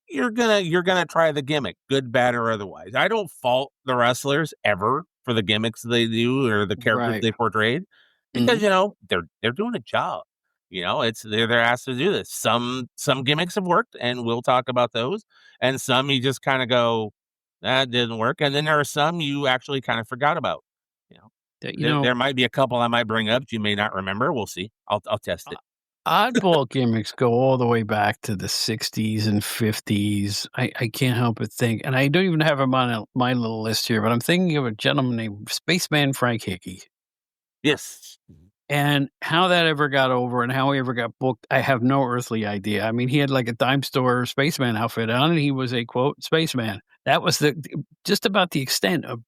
you're gonna try the gimmick, good, bad, or otherwise. I don't fault the wrestlers ever for the gimmicks they do or the characters Right. they portrayed, because they're doing a job. It's they're asked to do this. Some gimmicks have worked, and we'll talk about those. And some you just kind of go, that didn't work. And then there are some you actually kind of forgot about. There might be a couple I might bring up that you may not remember. We'll see. I'll test it. Oddball gimmicks go all the way back to the 60s and 50s. I can't help but think, and I don't even have him on my little list here, but I'm thinking of a gentleman named Spaceman Frank Hickey. Yes. And how that ever got over and how he ever got booked, I have no earthly idea. I mean, he had like a dime store spaceman outfit on, and he was a, quote, spaceman. That was just about the extent of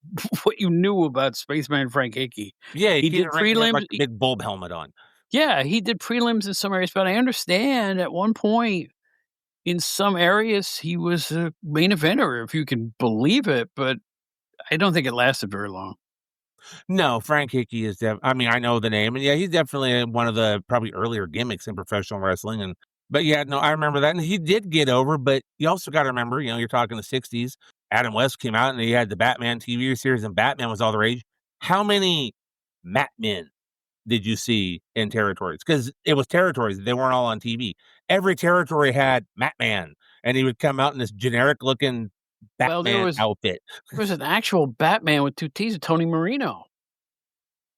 what you knew about Spaceman Frank Hickey. Yeah, he did prelims. Like a big bulb helmet on. Yeah, he did prelims in some areas, but I understand at one point in some areas he was a main eventer, if you can believe it, but I don't think it lasted very long. No, Frank Hickey is I mean, I know the name, and yeah, he's definitely one of the probably earlier gimmicks in professional wrestling. But yeah, no, I remember that, and he did get over. But you also got to remember, you're talking the '60s. Adam West came out, and he had the Batman TV series, and Batman was all the rage. How many Matmen did you see in territories? Because it was territories; they weren't all on TV. Every territory had Matman, and he would come out in this generic-looking Batman outfit. There was an actual Batman with two T's, Tony Marino.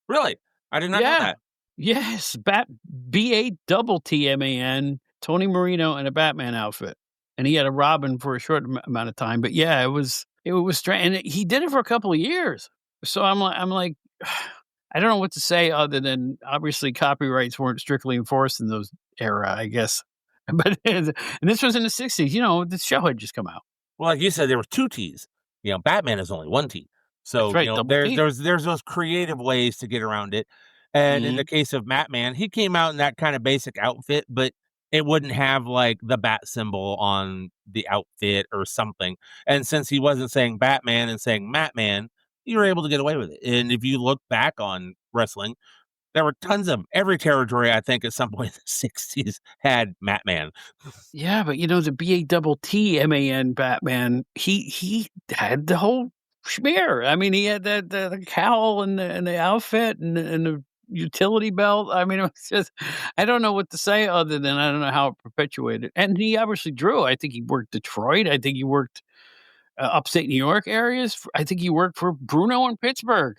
Really? I did not know that. Yes, BATTMAN, Tony Marino in a Batman outfit. And he had a Robin for a short amount of time. But yeah, it was strange. And he did it for a couple of years. So I'm like, I don't know what to say other than obviously copyrights weren't strictly enforced in those era, I guess. But and this was in the 60s. The show had just come out. Well, like you said, there were two T's. Batman is only one T. So right, there's those creative ways to get around it. And in the case of Matman, he came out in that kind of basic outfit, but it wouldn't have like the bat symbol on the outfit or something. And since he wasn't saying Batman and saying Matman, you were able to get away with it. And if you look back on wrestling, there were tons of every territory, I think, at some point in the 60s had Matman. Yeah, but the BATTMAN Batman, he had the whole schmear. I mean, he had the cowl and the outfit and the utility belt. I mean, it was just, I don't know what to say other than I don't know how it perpetuated. And he obviously drew. I think he worked Detroit. I think he worked upstate New York areas. I think he worked for Bruno in Pittsburgh.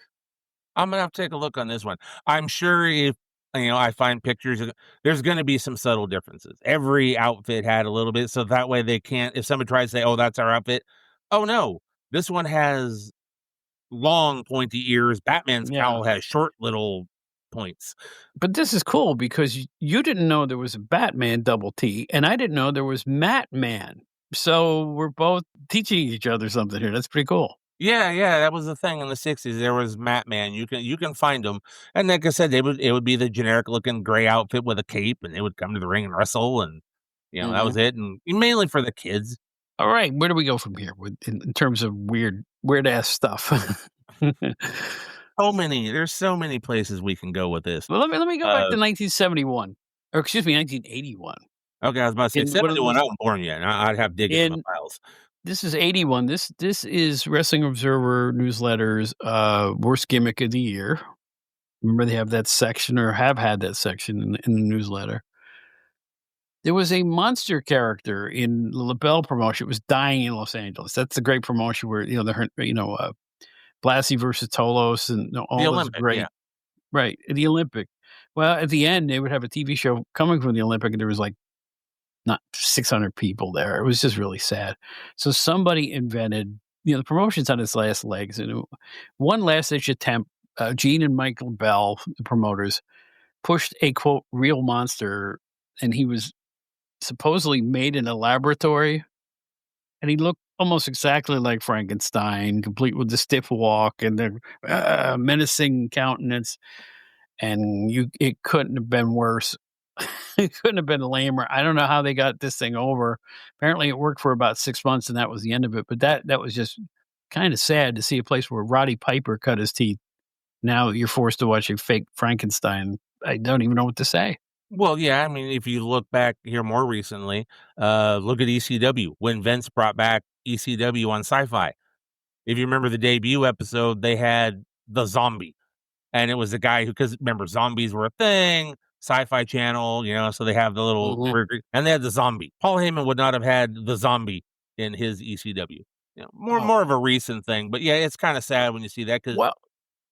I'm going to have to take a look on this one. I'm sure if, I find pictures, there's going to be some subtle differences. Every outfit had a little bit. So that way they can't, if somebody tries to say, oh, that's our outfit. Oh, no, this one has long pointy ears. Batman's cowl has short little points. But this is cool because you didn't know there was a Batman double T, and I didn't know there was Matman. So we're both teaching each other something here. That's pretty cool. Yeah, that was the thing in the 60s. There was Matman. You can find them. And like I said, it would be the generic looking gray outfit with a cape, and they would come to the ring and wrestle, and that was it. And mainly for the kids. All right, where do we go from here in terms of weird ass stuff? There's so many places we can go with this. Well, let me go back to 1971, or excuse me, 1981. Okay, I was about to say 71. I wasn't born yet. I'd have digging in my files. This is 81. This is Wrestling Observer Newsletter's worst gimmick of the year. Remember they have that section or have had that section in the newsletter. There was a monster character in the LaBelle promotion. It was dying in Los Angeles. That's the great promotion where, Blassie versus Tolos and all The those Olympic, great. yeah. Right, the Olympic. Well, at the end, they would have a TV show coming from the Olympic, and there was, like, not 600 people there. It was just really sad. So somebody invented the promotion's on its last legs, and one last-ditch attempt, Gene and Michael Bell, the promoters, pushed a, quote, "real monster," and he was supposedly made in a laboratory, and he looked almost exactly like Frankenstein, complete with the stiff walk and the, menacing countenance. And it couldn't have been worse. It couldn't have been lamer. I don't know how they got this thing over. Apparently, it worked for about 6 months, and that was the end of it. But that was just kind of sad to see a place where Roddy Piper cut his teeth. Now you're forced to watch a fake Frankenstein. I don't even know what to say. Well, yeah, I mean, if you look back here more recently, look at ECW when Vince brought back ECW on Sci-Fi. If you remember the debut episode, they had the zombie, and it was a guy who, because remember, zombies were a thing, Sci-Fi Channel, so they have the little, and they had the zombie. Paul Heyman would not have had the zombie in his ECW. More of a recent thing, but yeah, it's kind of sad when you see that because. Well,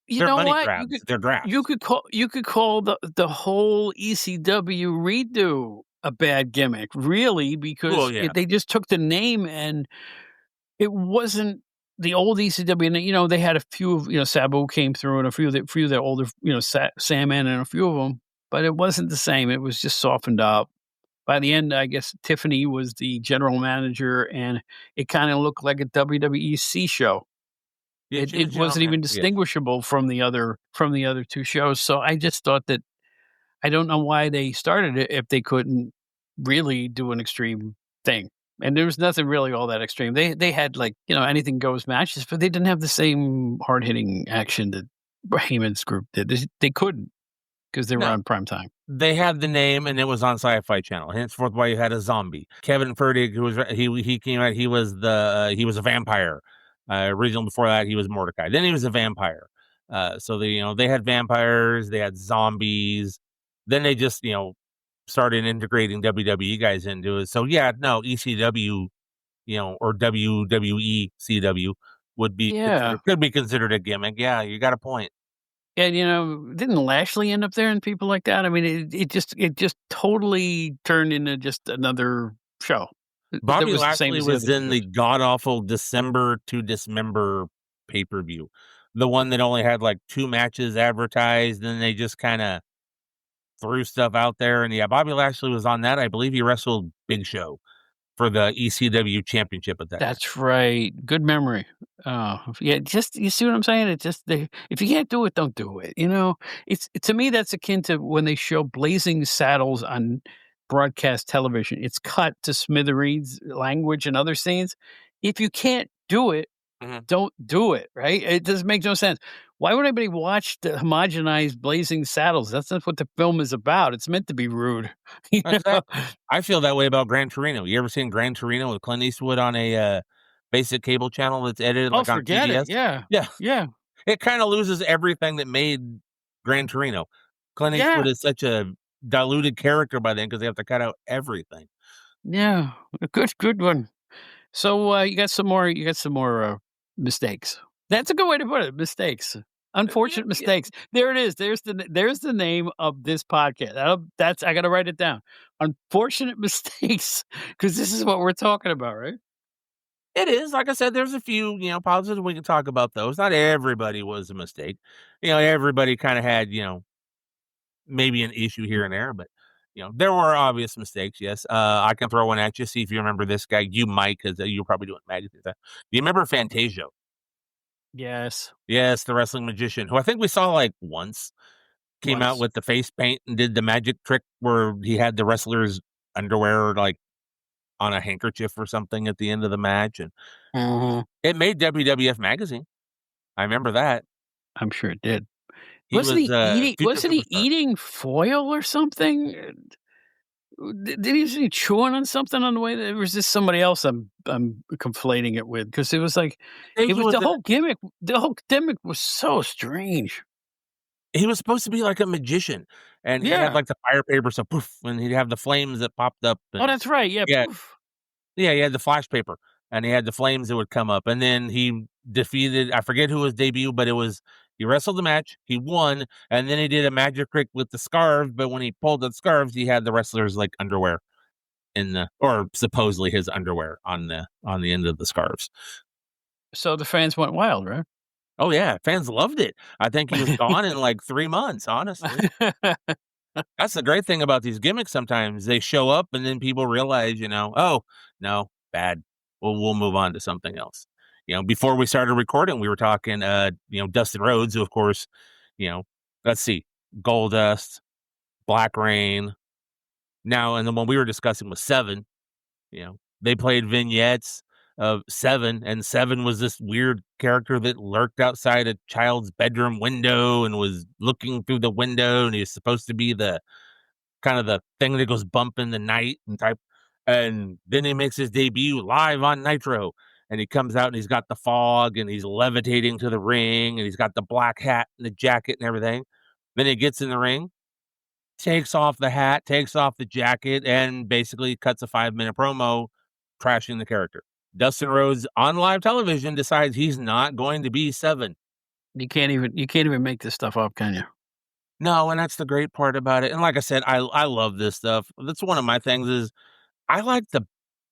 you they're know money what? grabs. They're drafts. You could call the whole ECW redo a bad gimmick, really, because they just took the name and it wasn't the old ECW. And they had a few of Sabu came through and a few of the older Sandman and a few of them, but it wasn't the same. It was just softened up. By the end, I guess Tiffany was the general manager, and it kind of looked like a WWE C show. Yeah, it wasn't even distinguishable from the other two shows. So I just thought that I don't know why they started it if they couldn't really do an extreme thing. And there was nothing really all that extreme. They had like anything goes matches, but they didn't have the same hard hitting action that Heyman's group did. They couldn't because they were on prime time. They had the name, and it was on Sci-Fi Channel. Henceforth, why you had a zombie. Kevin Fertig, who was he came out. He was a vampire. Originally, before that, he was Mordecai. Then he was a vampire. So they had vampires, they had zombies. Then they just started integrating WWE guys into it. So yeah, no, ECW, or WWE CW would be could be considered a gimmick. Yeah, you got a point. And didn't Lashley end up there and people like that? I mean, it just totally turned into just another show. Bobby Lashley was in the god-awful December to Dismember pay-per-view. The one that only had like 2 matches advertised, and they just kind of threw stuff out there. And yeah, Bobby Lashley was on that. I believe he wrestled Big Show for the ECW championship at that time. That's right. Good memory. Yeah, just you see what I'm saying? It's just if you can't do it, don't do it. It's to me that's akin to when they show Blazing Saddles on broadcast television. It's cut to smithereens language and other scenes. If you can't do it, don't do it, right? It doesn't make no sense. Why would anybody watch the homogenized Blazing Saddles? That's not what the film is about. It's meant to be rude. I feel that way about Gran Torino. You ever seen Gran Torino with Clint Eastwood on a basic cable channel that's edited like on TBS? Yeah. It kind of loses everything that made Gran Torino. Clint Eastwood is such a diluted character by then because they have to cut out everything. Yeah, a good one. So you got some more mistakes. That's a good way to put it. Mistakes, unfortunate mistakes. There it is. There's the name of this podcast. I got to write it down. Unfortunate mistakes, because this is what we're talking about, right? It is. Like I said, there's a few, positives we can talk about those. Not everybody was a mistake. Everybody kind of had, maybe an issue here and there, but there were obvious mistakes. Yes. I can throw one at you. See if you remember this guy. You might, because you're probably doing magic. Do you remember Fantasio? Yes. Yes, the wrestling magician, who I think we saw like once, came out with the face paint and did the magic trick where he had the wrestlers' underwear like on a handkerchief or something at the end of the match, and it made WWF magazine. I remember that. I'm sure it did. Wasn't he eating foil or something? Did he chewing on something on the way? There was just somebody else I'm conflating it with, because it was like the whole gimmick. The whole gimmick was so strange. He was supposed to be like a magician, and he had like the fire paper, so poof, and he'd have the flames that popped up. Oh, that's right. Yeah. Yeah. Poof. Yeah, he had the flash paper, and he had the flames that would come up, and then he defeated, I forget who his debut, but he wrestled the match, he won, and then he did a magic trick with the scarves, but when he pulled the scarves, he had the wrestlers like underwear or supposedly his underwear on the end of the scarves. So the fans went wild, right? Oh yeah, fans loved it. I think he was gone in like 3 months, honestly. That's the great thing about these gimmicks sometimes. They show up and then people realize, oh, no, bad. We'll move on to something else. Before we started recording, we were talking, Dustin Rhodes, who, of course, let's see, Goldust, Black Rain. Now, and the one we were discussing was Seven. They played vignettes of Seven, and Seven was this weird character that lurked outside a child's bedroom window and was looking through the window, and he was supposed to be the kind of the thing that goes bump in the night and type. And then he makes his debut live on Nitro, and he comes out and he's got the fog and he's levitating to the ring and he's got the black hat and the jacket and everything. Then he gets in the ring, takes off the hat, takes off the jacket, and basically cuts a 5-minute promo trashing the character. Dustin Rhodes on live television decides he's not going to be Seven. You can't even make this stuff up, can you? No, and that's the great part about it. And like I said, I love this stuff. That's one of my things is I like the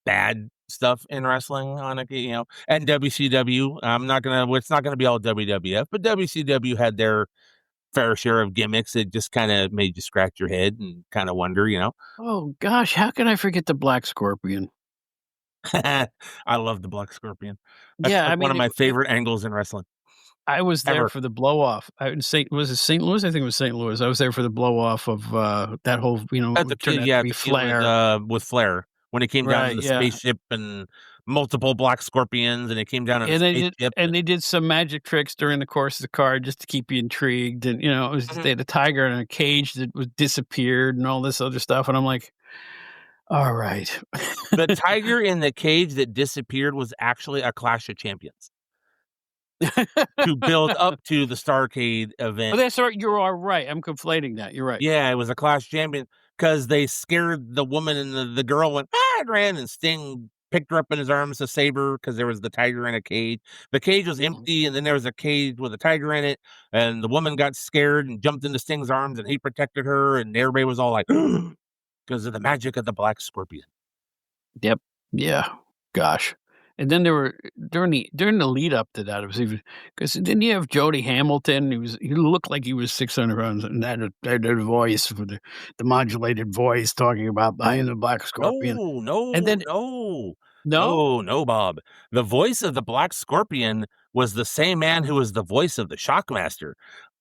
bad stuff in wrestling on it, and WCW. It's not gonna be all WWF, but WCW had their fair share of gimmicks that just kind of made you scratch your head and kind of wonder, Oh gosh, how can I forget the Black Scorpion? I love the Black Scorpion. That's Yeah, one of my favorite angles in wrestling. I was there for the blow off. Was it St. Louis? I think it was St. Louis. I was there for the blow off of that whole, Flair with Flair when he came down in the spaceship and multiple black scorpions, and it came down in a spaceship. They did some magic tricks during the course of the card just to keep you intrigued. And it was they had a tiger in a cage that was disappeared and all this other stuff. And I'm like, all right. The tiger in the cage that disappeared was actually a Clash of Champions. To build up to the Starrcade event. Oh, that's right. You are right. I'm conflating that. You're right. Yeah, it was a Clash Champion because they scared the woman and the girl went, and ran, and Sting picked her up in his arms to save her because there was the tiger in a cage. The cage was empty, and then there was a cage with a tiger in it, and the woman got scared and jumped into Sting's arms, and he protected her, and everybody was all like, because of the magic of the Black Scorpion. Yep. Yeah. Gosh. And then there were during the lead up to that, it was even because then you have Jody Hamilton. He looked like he was 600 pounds, and that voice for the modulated voice talking about behind the Black Scorpion. No, Bob. The voice of the Black Scorpion was the same man who was the voice of the Shockmaster,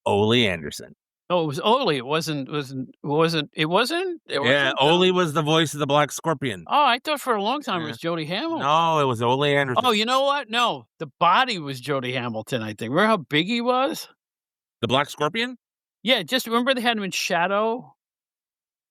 Ole Anderson. Oh, it was Ole. It wasn't. Yeah, Ole was the voice of the Black Scorpion. Oh, I thought for a long time it was Jody Hamilton. No, it was Ole Anderson. Oh, you know what? No, the body was Jody Hamilton, I think. Remember how big he was? The Black Scorpion? Yeah, just remember they had him in shadow?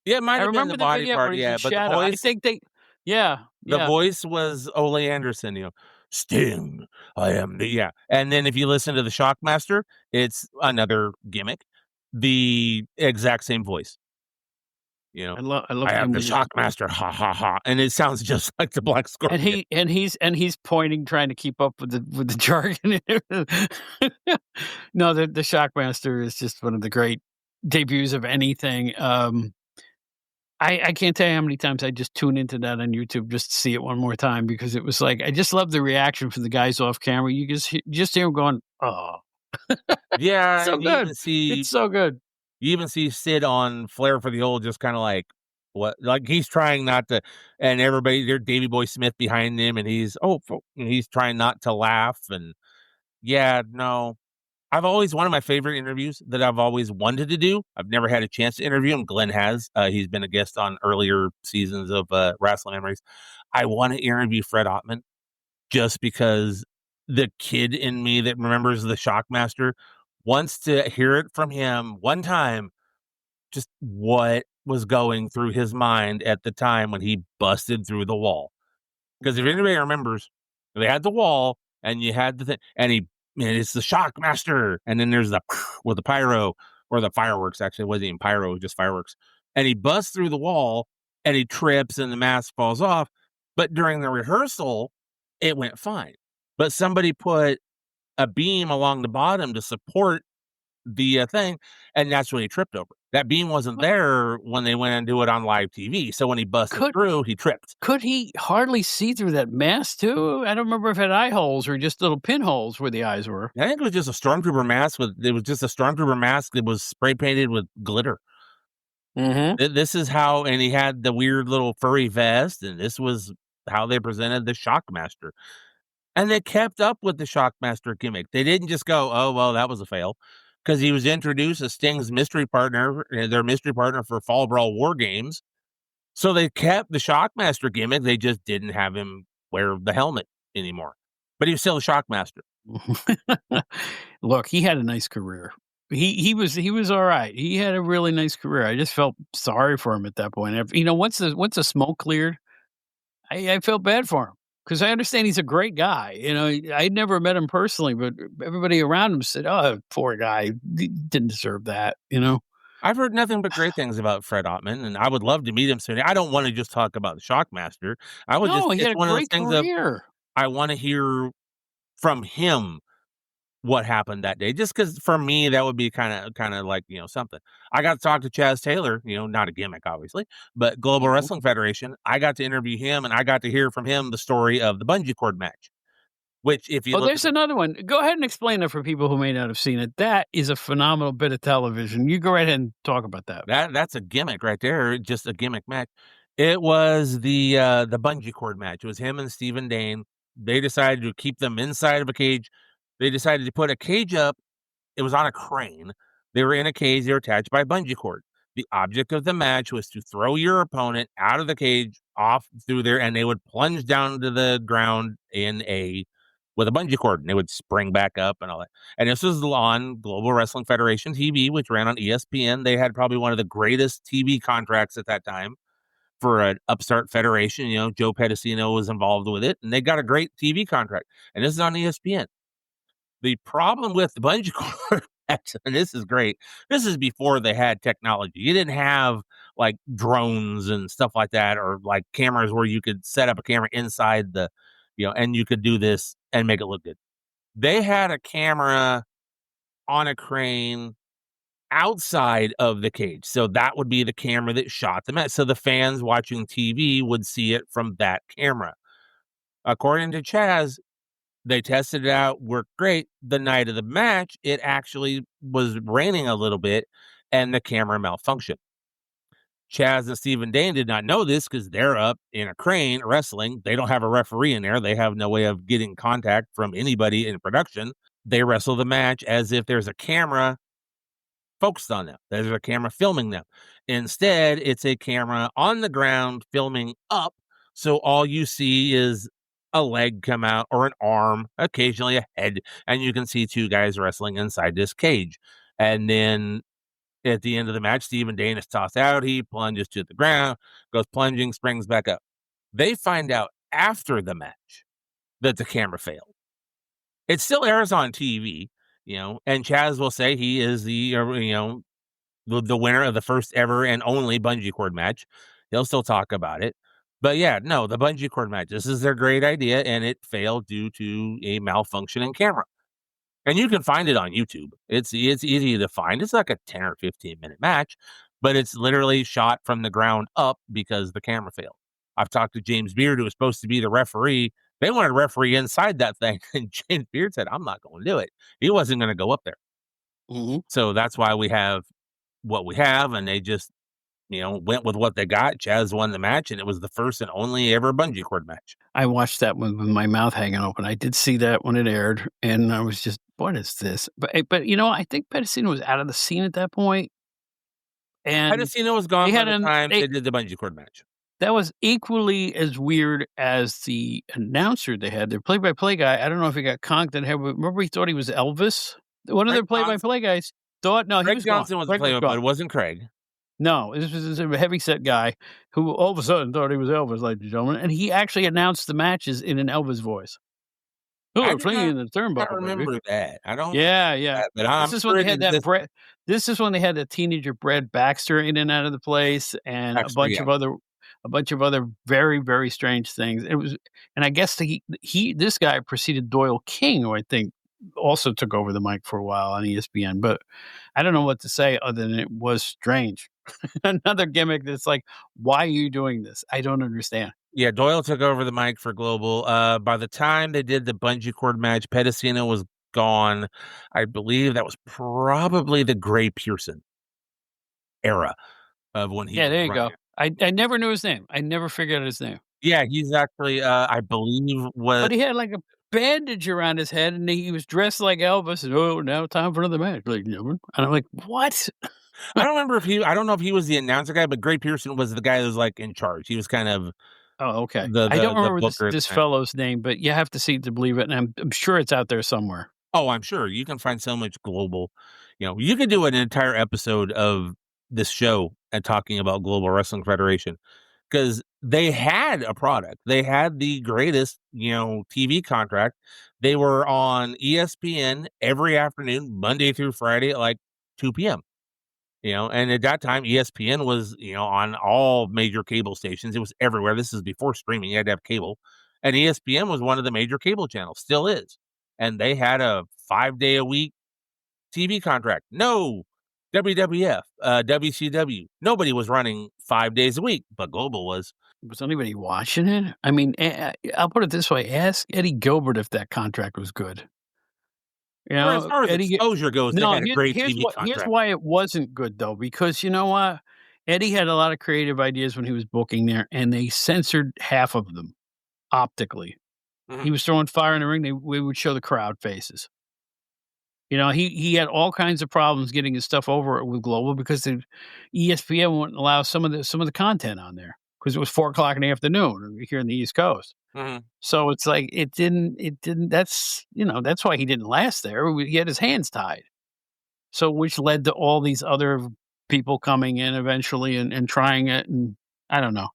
Yeah, it might have been the body part, but the voice... I think they... Yeah. The voice was Ole Anderson, Sting, I am the... Yeah. And then if you listen to the Shockmaster, it's another gimmick. The exact same voice. I love I am the Shockmaster, ha ha ha, and it sounds just like the Black Scorpion. And he's pointing, trying to keep up with the jargon. No, the Shockmaster is just one of the great debuts of anything. I can't tell you how many times I just tune into that on YouTube just to see it one more time because it was like I just love the reaction from the guys off camera. You just hear them going, oh. Yeah, so good. It's so good. You even see Sid on Flair for the Old, just kind of like what, like he's trying not to, and everybody, there's Davey Boy Smith behind him, and he's trying not to laugh, and I've always one of my favorite interviews that I've always wanted to do. I've never had a chance to interview him. Glenn has. He's been a guest on earlier seasons of Rasslin Memories. I want to interview Fred Ottman just because the kid in me that remembers the Shockmaster wants to hear it from him one time, just what was going through his mind at the time when he busted through the wall. Because if anybody remembers, they had the wall and you had the thing, and it's the Shockmaster, and then there's the with the pyro. or the fireworks. Actually, it wasn't even pyro, it was just fireworks. And he busts through the wall and he trips and the mask falls off. But during the rehearsal, it went fine. But somebody put a beam along the bottom to support the thing, and that's when he tripped over. That beam wasn't there when they went and do it on live TV. So when he busted through, he tripped. Could he hardly see through that mask too? I don't remember if it had eye holes or just little pinholes where the eyes were. I think it was just a stormtrooper mask. It was just a stormtrooper mask that was spray painted with glitter. Mm-hmm. This is how, and he had the weird little furry vest, and this was how they presented the Shockmaster. And they kept up with the Shockmaster gimmick. They didn't just go, oh, well, that was a fail. Because he was introduced as Sting's mystery partner, their mystery partner for Fall Brawl War Games. So they kept the Shockmaster gimmick. They just didn't have him wear the helmet anymore. But he was still a Shockmaster. Look, he had a nice career. He was all right. He had a really nice career. I just felt sorry for him at that point. Once the smoke cleared, I felt bad for him. Because I understand he's a great guy. I'd never met him personally, but everybody around him said, oh, poor guy, he didn't deserve that, I've heard nothing but great things about Fred Ottman, and I would love to meet him soon. I don't want to just talk about the Shockmaster. He had a great career. I want to hear from him what happened that day. Just because for me, that would be kind of like, something. I got to talk to Chaz Taylor, not a gimmick, obviously, but Global Wrestling Federation. I got to interview him, and I got to hear from him the story of the bungee cord match. Which, if you there's another one. Go ahead and explain that for people who may not have seen it. That is a phenomenal bit of television. You go right ahead and talk about that. That's a gimmick right there. Just a gimmick match. It was the bungee cord match. It was him and Stephen Dane. They decided to keep them inside of a cage. They decided to put a cage up. It was on a crane. They were in a cage. They were attached by a bungee cord. The object of the match was to throw your opponent out of the cage, off through there, and they would plunge down to the ground with a bungee cord, and they would spring back up and all that. And this was on Global Wrestling Federation TV, which ran on ESPN. They had probably one of the greatest TV contracts at that time for an upstart federation. Joe Pedicino was involved with it, and they got a great TV contract. And this is on ESPN. The problem with the bungee cord, and this is great, this is before they had technology. You didn't have like drones and stuff like that, or like cameras where you could set up a camera inside the, and you could do this and make it look good. They had a camera on a crane outside of the cage. So that would be the camera that shot the match. So the fans watching TV would see it from that camera. According to Chaz, they tested it out, worked great. The night of the match, it actually was raining a little bit and the camera malfunctioned. Chaz and Stephen Dane did not know this because they're up in a crane wrestling. They don't have a referee in there. They have no way of getting contact from anybody in production. They wrestle the match as if there's a camera focused on them. There's a camera filming them. Instead, it's a camera on the ground filming up. So all you see is a leg come out or an arm, occasionally a head, and you can see two guys wrestling inside this cage. And then at the end of the match, Stephen Dane is tossed out. He plunges to the ground, goes plunging, springs back up. They find out after the match that the camera failed. It still airs on TV, and Chaz will say he is the winner of the first ever and only bungee cord match. He'll still talk about it. But yeah, no, the bungee cord match, this is their great idea, and it failed due to a malfunctioning camera. And you can find it on YouTube. It's easy to find. It's like a 10 or 15-minute match, but it's literally shot from the ground up because the camera failed. I've talked to James Beard, who was supposed to be the referee. They wanted a referee inside that thing, and James Beard said, I'm not going to do it. He wasn't going to go up there. Mm-hmm. So that's why we have what we have, and they just went with what they got. Chaz won the match, and it was the first and only ever bungee cord match. I watched that one with my mouth hanging open. I did see that when it aired, and I was just, what is this? But I think Pedicino was out of the scene at that point. And Pedicino was gone by the time they did the bungee cord match. That was equally as weird as the announcer they had. Their play-by-play guy, I don't know if he got conked in the head. Remember he thought he was Elvis? One of their play-by-play guys thought, no, Craig he was Johnson gone. was play-by-play, it wasn't Craig. No, this was a heavy-set guy who all of a sudden thought he was Elvis, ladies and gentlemen, and he actually announced the matches in an Elvis voice. Oh, I they're did flinging not, in the not turnbuckle, baby. remember that. I don't remember Yeah. that, but I'm This is when sure they it had that exists. Brett. This is when they had the teenager Brad Baxter in and out of the place, and a Actually, bunch of other very very strange things. It was, and I guess this guy preceded Doyle King, who I think also took over the mic for a while on ESPN. But I don't know what to say other than it was strange. Another gimmick that's like, why are you doing this? I don't understand. yeah, Doyle took over the mic for Global. By the time they did the bungee cord match, Pedicino was gone. I believe that was probably the Gray Pearson era of when he Yeah, was there you running go. it. I never knew his name. I never figured out his name. Yeah, he's actually, I believe, was But he had like a bandage around his head, and he was dressed like Elvis. And oh, now time for another match, ladies and gentlemen. And I'm like, what? I don't remember if I don't know if he was the announcer guy, but Gray Pearson was the guy that was like in charge. He was kind of Oh, okay. the I don't the remember booker at the this time. fellow's name, but you have to see it to believe it, and I'm sure it's out there somewhere. Oh, I'm sure you can find so much Global. You could do an entire episode of this show and talking about Global Wrestling Federation because they had a product. They had the greatest, TV contract. They were on ESPN every afternoon, Monday through Friday at like 2 p.m. And at that time, ESPN was, on all major cable stations. It was everywhere. This is before streaming. You had to have cable. And ESPN was one of the major cable channels, still is. And they had a 5-day-a-week TV contract. No WWF, WCW. Nobody was running 5 days a week, but Global was. Was anybody watching it? I mean, I'll put it this way: ask Eddie Gilbert if that contract was good. Or as far as Eddie. exposure goes, they No, had a great here's TV contract. here's why it wasn't good though, because you know what? Eddie had a lot of creative ideas when he was booking there, and they censored half of them optically. Mhm. He was throwing fire in the ring. We would show the crowd faces. He had all kinds of problems getting his stuff over with Global because the ESPN wouldn't allow some of the content on there because it was 4:00 in the afternoon here in the East Coast. Mhm. So it's like it didn't. That's that's why he didn't last there. He had his hands tied. So which led to all these other people coming in eventually and trying it, and I don't know.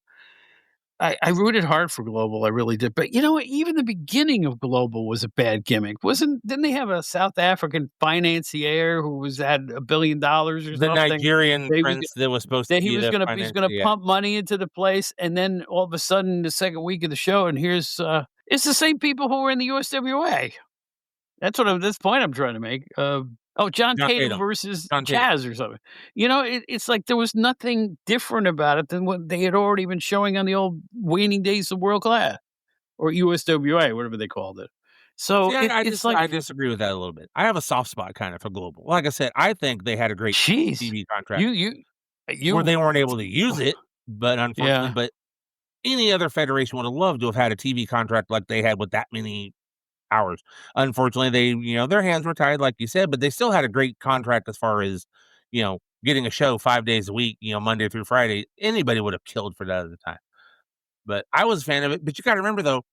I rooted hard for Global, I really did. But you know what? Even the beginning of Global was a bad gimmick. Didn't they have a South African financier who had $1 billion or The something? Nigerian They was prince that was supposed to that he be was the gonna financier. pump money into the place, and then all of a sudden, the second week of the show, and here's it's the same people who were in the USWA. That's this point I'm trying to make. John John Tatum Tatum. versus John Tatum. Chaz or something. It's like there was nothing different about it than what they had already been showing on the old waning days of World Class or USWA, whatever they called it. So See, it's like, I disagree with that a little bit. I have a soft spot kind of for Global. Like I said, I think they had a great jeez, TV contract you where they weren't able to use it, but unfortunately, yeah. but any other federation would have loved to have had a TV contract like they had with that many hours. Unfortunately, their hands were tied, like you said, but they still had a great contract as far as, getting a show 5 days a week, Monday through Friday. Anybody would have killed for that at the time. But I was a fan of it. But you got to remember, though,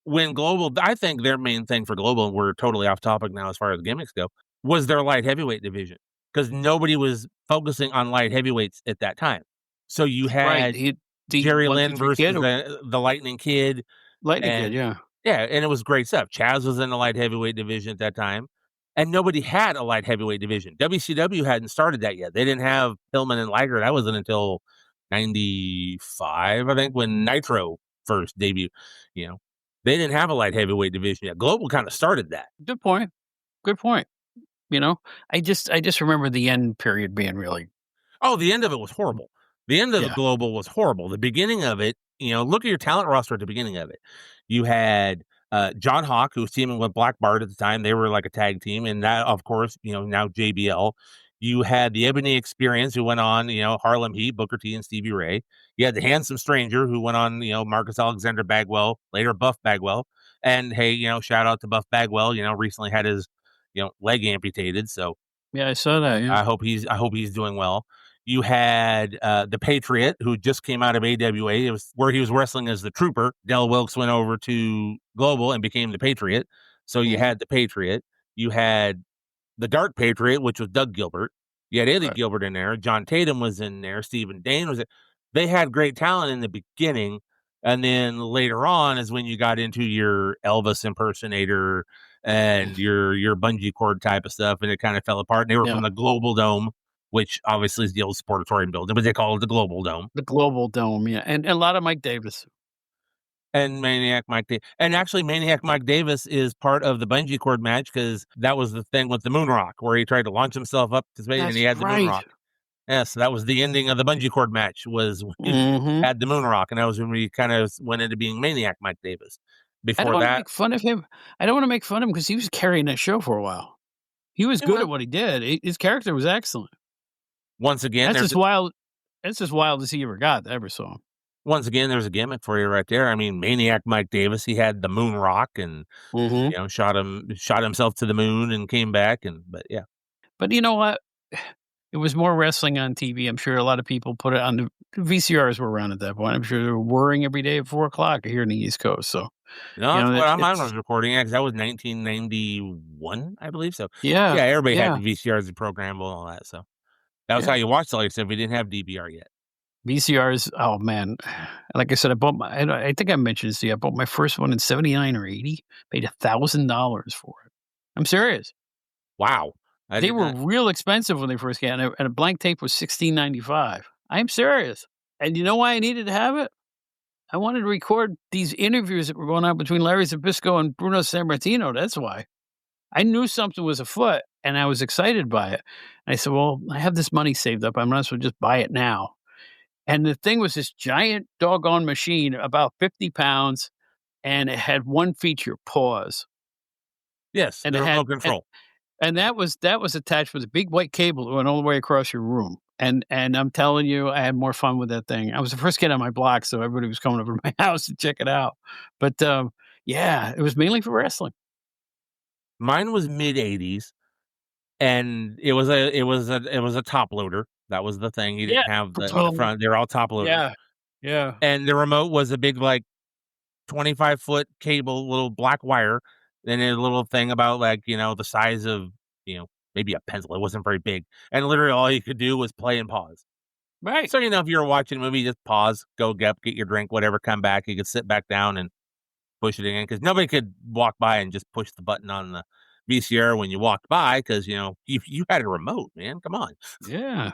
when Global, I think their main thing for Global, and we're totally off topic now as far as gimmicks go, was their light heavyweight division because nobody was focusing on light heavyweights at that time. So you had Jerry Lynn versus the Lightning Kid. Yeah. Yeah, and it was great stuff. Chaz was in the light heavyweight division at that time, and nobody had a light heavyweight division. WCW hadn't started that yet. They didn't have Pillman and Liger. That wasn't until 95, I think, when Nitro first debuted. They didn't have a light heavyweight division yet. Global kind of started that. Good point. I just remember the end period being really. Oh, the end of it was horrible. The end of the Global was horrible. The beginning of it, look at your talent roster at the beginning of it. You had John Hawk, who was teaming with Black Bart at the time. They were like a tag team. And that, of course, now JBL. You had the Ebony Experience, who went on, Harlem Heat, Booker T, and Stevie Ray. You had the Handsome Stranger, who went on, Marcus Alexander Bagwell, later Buff Bagwell. And hey, shout out to Buff Bagwell. Recently had his, leg amputated. So yeah, I saw that. Yeah. I hope he's doing well. You had the Patriot, who just came out of AWA. It was where he was wrestling as the Trooper. Del Wilkes went over to Global and became the Patriot. So you had the Patriot. You had the Dark Patriot, which was Doug Gilbert. You had Eddie Gilbert in there. John Tatum was in there. Stephen Dane was there. They had great talent in the beginning. And then later on is when you got into your Elvis impersonator and your bungee cord type of stuff, and it kind of fell apart. And they were from the Global Dome, which obviously is the old Sportatorium building, but they call it the Global Dome. The Global Dome, yeah. And a lot of Mike Davis. And Maniac Mike Davis. And actually, Maniac Mike Davis is part of the bungee cord match because that was the thing with the moon rock where he tried to launch himself up to space and he had the moon rock. Yes, that was the ending of the bungee cord match was when he had the moon rock, and that was when we kind of went into being Maniac Mike Davis. Before I don't want to that, make fun of him. I don't want to make fun of him because he was carrying that show for a while. He was good at what he did. His character was excellent. Once again, that's as wild as he ever saw him. Once again, there's a gimmick for you right there. I mean, Maniac Mike Davis, he had the moon rock and you know, shot himself to the moon and came back. But you know what? It was more wrestling on TV. I'm sure a lot of people put it on the VCRs were around at that point. I'm sure they were whirring every day at 4:00 here in the East Coast. So I was recording it because that was 1991, I believe. So everybody had the VCRs and programmable and all that. So that was how you watched all your stuff. We didn't have DVR yet. VCRs, oh man! Like I said, I think I mentioned this to you. I bought my first one in '79 or '80. Paid $1,000 for it. I'm serious. Wow, they were real expensive when they first came, and a blank tape was $16.95. I'm serious. And you know why I needed to have it? I wanted to record these interviews that were going on between Larry Zbyszko and Bruno Sammartino. That's why. I knew something was afoot, and I was excited by it. And I said, "Well, I have this money saved up. I'm not supposed to just buy it now." And the thing was this giant doggone machine, about 50 pounds, and it had one feature, pause. Yes, and it had remote control. And that was attached with a big white cable that went all the way across your room. And I'm telling you, I had more fun with that thing. I was the first kid on my block, so everybody was coming over to my house to check it out. But it was mainly for wrestling. Mine was mid '80s, and it was a top loader. That was the thing. You didn't have the front. They're all top loaders. Yeah. And the remote was a big, like, 25-foot cable, little black wire, and a little thing about, like, you know, the size of, you know, maybe a pencil. It wasn't very big. And literally all you could do was play and pause. Right. So, you know, if you were watching a movie, just pause, go get your drink, whatever, come back. You could sit back down and push it again because nobody could walk by and just push the button on the VCR when you walked by because, you know, you had a remote, man. Come on. Yeah.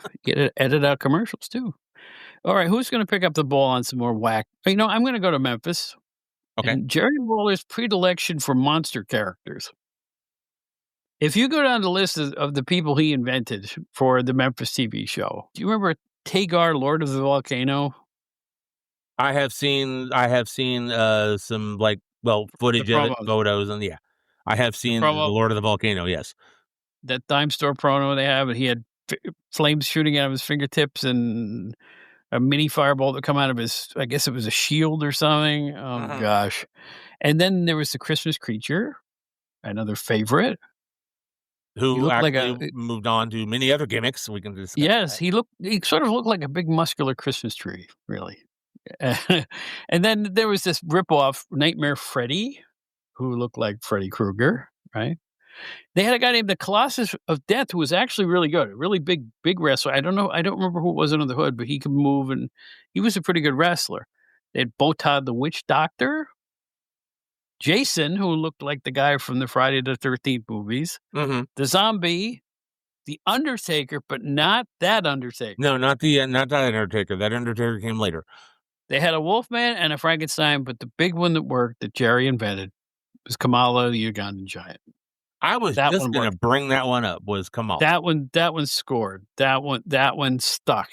Edit out commercials, too. All right. Who's going to pick up the ball on some more whack? You know, I'm going to go to Memphis. Okay. And Jerry Lawler's predilection for monster characters. If you go down the list of the people he invented for the Memphis TV show, do you remember Tagar, Lord of the Volcano? I have seen some footage of it, photos, and I have seen the Lord of the Volcano. Yes, that dime store promo they have, and he had flames shooting out of his fingertips and a mini fireball that come out of his. I guess it was a shield or something. Oh gosh! And then there was the Christmas creature, another favorite. Who actually moved on to many other gimmicks. We can discuss. Yes, he sort of looked like a big muscular Christmas tree, really. And then there was this ripoff Nightmare Freddy, who looked like Freddy Krueger, right? They had a guy named the Colossus of Death who was actually really good, a really big wrestler. I don't remember who it was under the hood, but he could move and he was a pretty good wrestler. They had Botad the Witch Doctor, Jason, who looked like the guy from the Friday the 13th movies, the Zombie, the Undertaker, but not that Undertaker. No, not that Undertaker. That Undertaker came later. They had a Wolfman and a Frankenstein, but the big one that worked that Jerry invented was Kamala, the Ugandan giant. I was just going to bring that one up. Was Kamala? That one scored. That one stuck.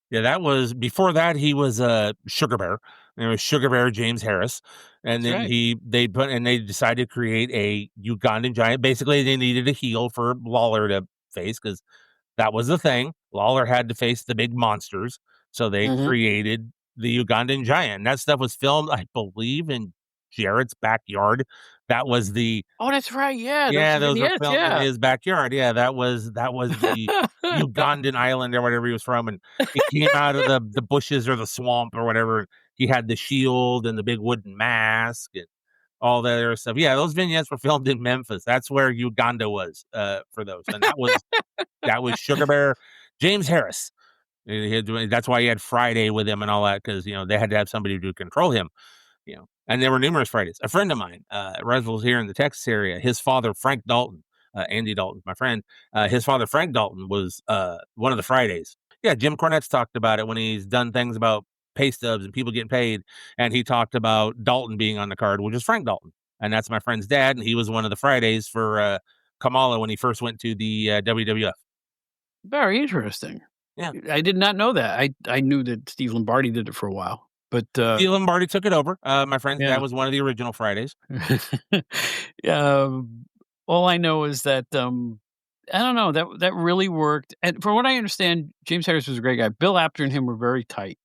Yeah, that was before that. He was Sugar Bear. There was Sugar Bear James Harris, and then they decided to create a Ugandan giant. Basically, they needed a heel for Lawler to face because that was the thing. Lawler had to face the big monsters, so they created the Ugandan giant. And that stuff was filmed, I believe, in Jarrett's backyard. That was the that's right. Those were filmed in his backyard. Yeah, that was the Ugandan island or whatever he was from, and he came out of the bushes or the swamp or whatever. He had the shield and the big wooden mask and all that other stuff. Yeah, those vignettes were filmed in Memphis. That's where Uganda was for those, and that was Sugar Bear James Harris. That's why he had Friday with him and all that, because they had to have somebody to control him. And there were numerous Fridays. A friend of mine, Russell's here in the Texas area. His father, Frank Dalton, Andy Dalton, my friend. His father, Frank Dalton, was one of the Fridays. Yeah, Jim Cornette's talked about it when he's done things about pay stubs and people getting paid, and he talked about Dalton being on the card, which is Frank Dalton, and that's my friend's dad, and he was one of the Fridays for Kamala when he first went to the WWF. Very interesting. Yeah, I did not know that. I knew that Steve Lombardi did it for a while. But Steve Lombardi took it over. My friend's yeah. dad was one of the original Fridays. All I know is that I don't know, that really worked. And from what I understand, James Harris was a great guy. Bill Apter and him were very tight.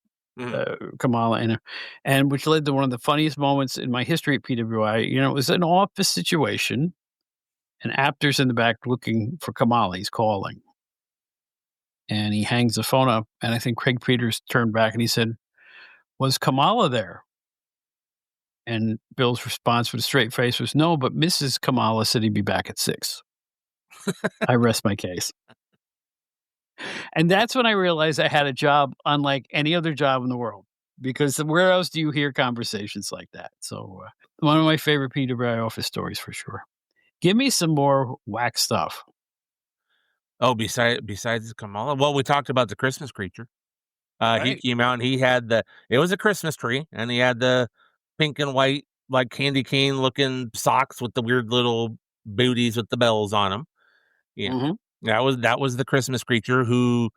Kamala and which led to one of the funniest moments in my history at PWI. It was an office situation, and Apter's in the back looking for Kamala. He's calling, and he hangs the phone up. And I think Craig Peters turned back and he said, "Was Kamala there?" And Bill's response with a straight face was, "No, but Mrs. Kamala said he'd be back at 6. I rest my case. And that's when I realized I had a job unlike any other job in the world, because where else do you hear conversations like that? So one of my favorite PWI office stories for sure. Give me some more whack stuff. Oh, besides Kamala? Well, we talked about the Christmas creature. Right. He came out and he had it was a Christmas tree, and he had the pink and white, like candy cane looking socks with the weird little booties with the bells on them. That was the Christmas creature, who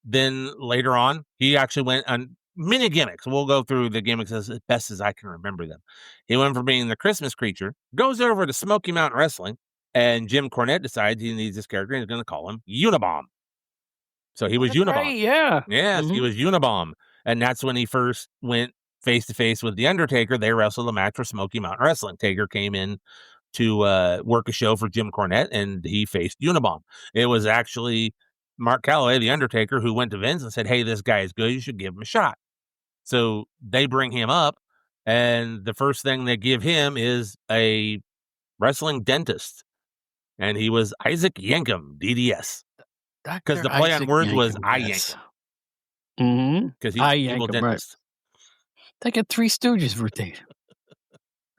then later on, he actually went on many gimmicks. We'll go through the gimmicks as best as I can remember them. He went from being the Christmas creature, goes over to Smoky Mountain Wrestling, and Jim Cornette decides he needs this character and he's going to call him Unabomb. So he was Unabomb. Right, yeah. Yes, he was Unabomb. And that's when he first went face to face with The Undertaker. They wrestled a match for Smoky Mountain Wrestling. Taker came in to work a show for Jim Cornette, and he faced Unabomb. It was actually Mark Calloway, The Undertaker, who went to Vince and said, "Hey, this guy is good. You should give him a shot." So they bring him up, and the first thing they give him is a wrestling dentist. And he was Isaac Yankem, DDS. Because the play on words was I yank him. Because he's an evil dentist. Right. Like a Three Stooges routine.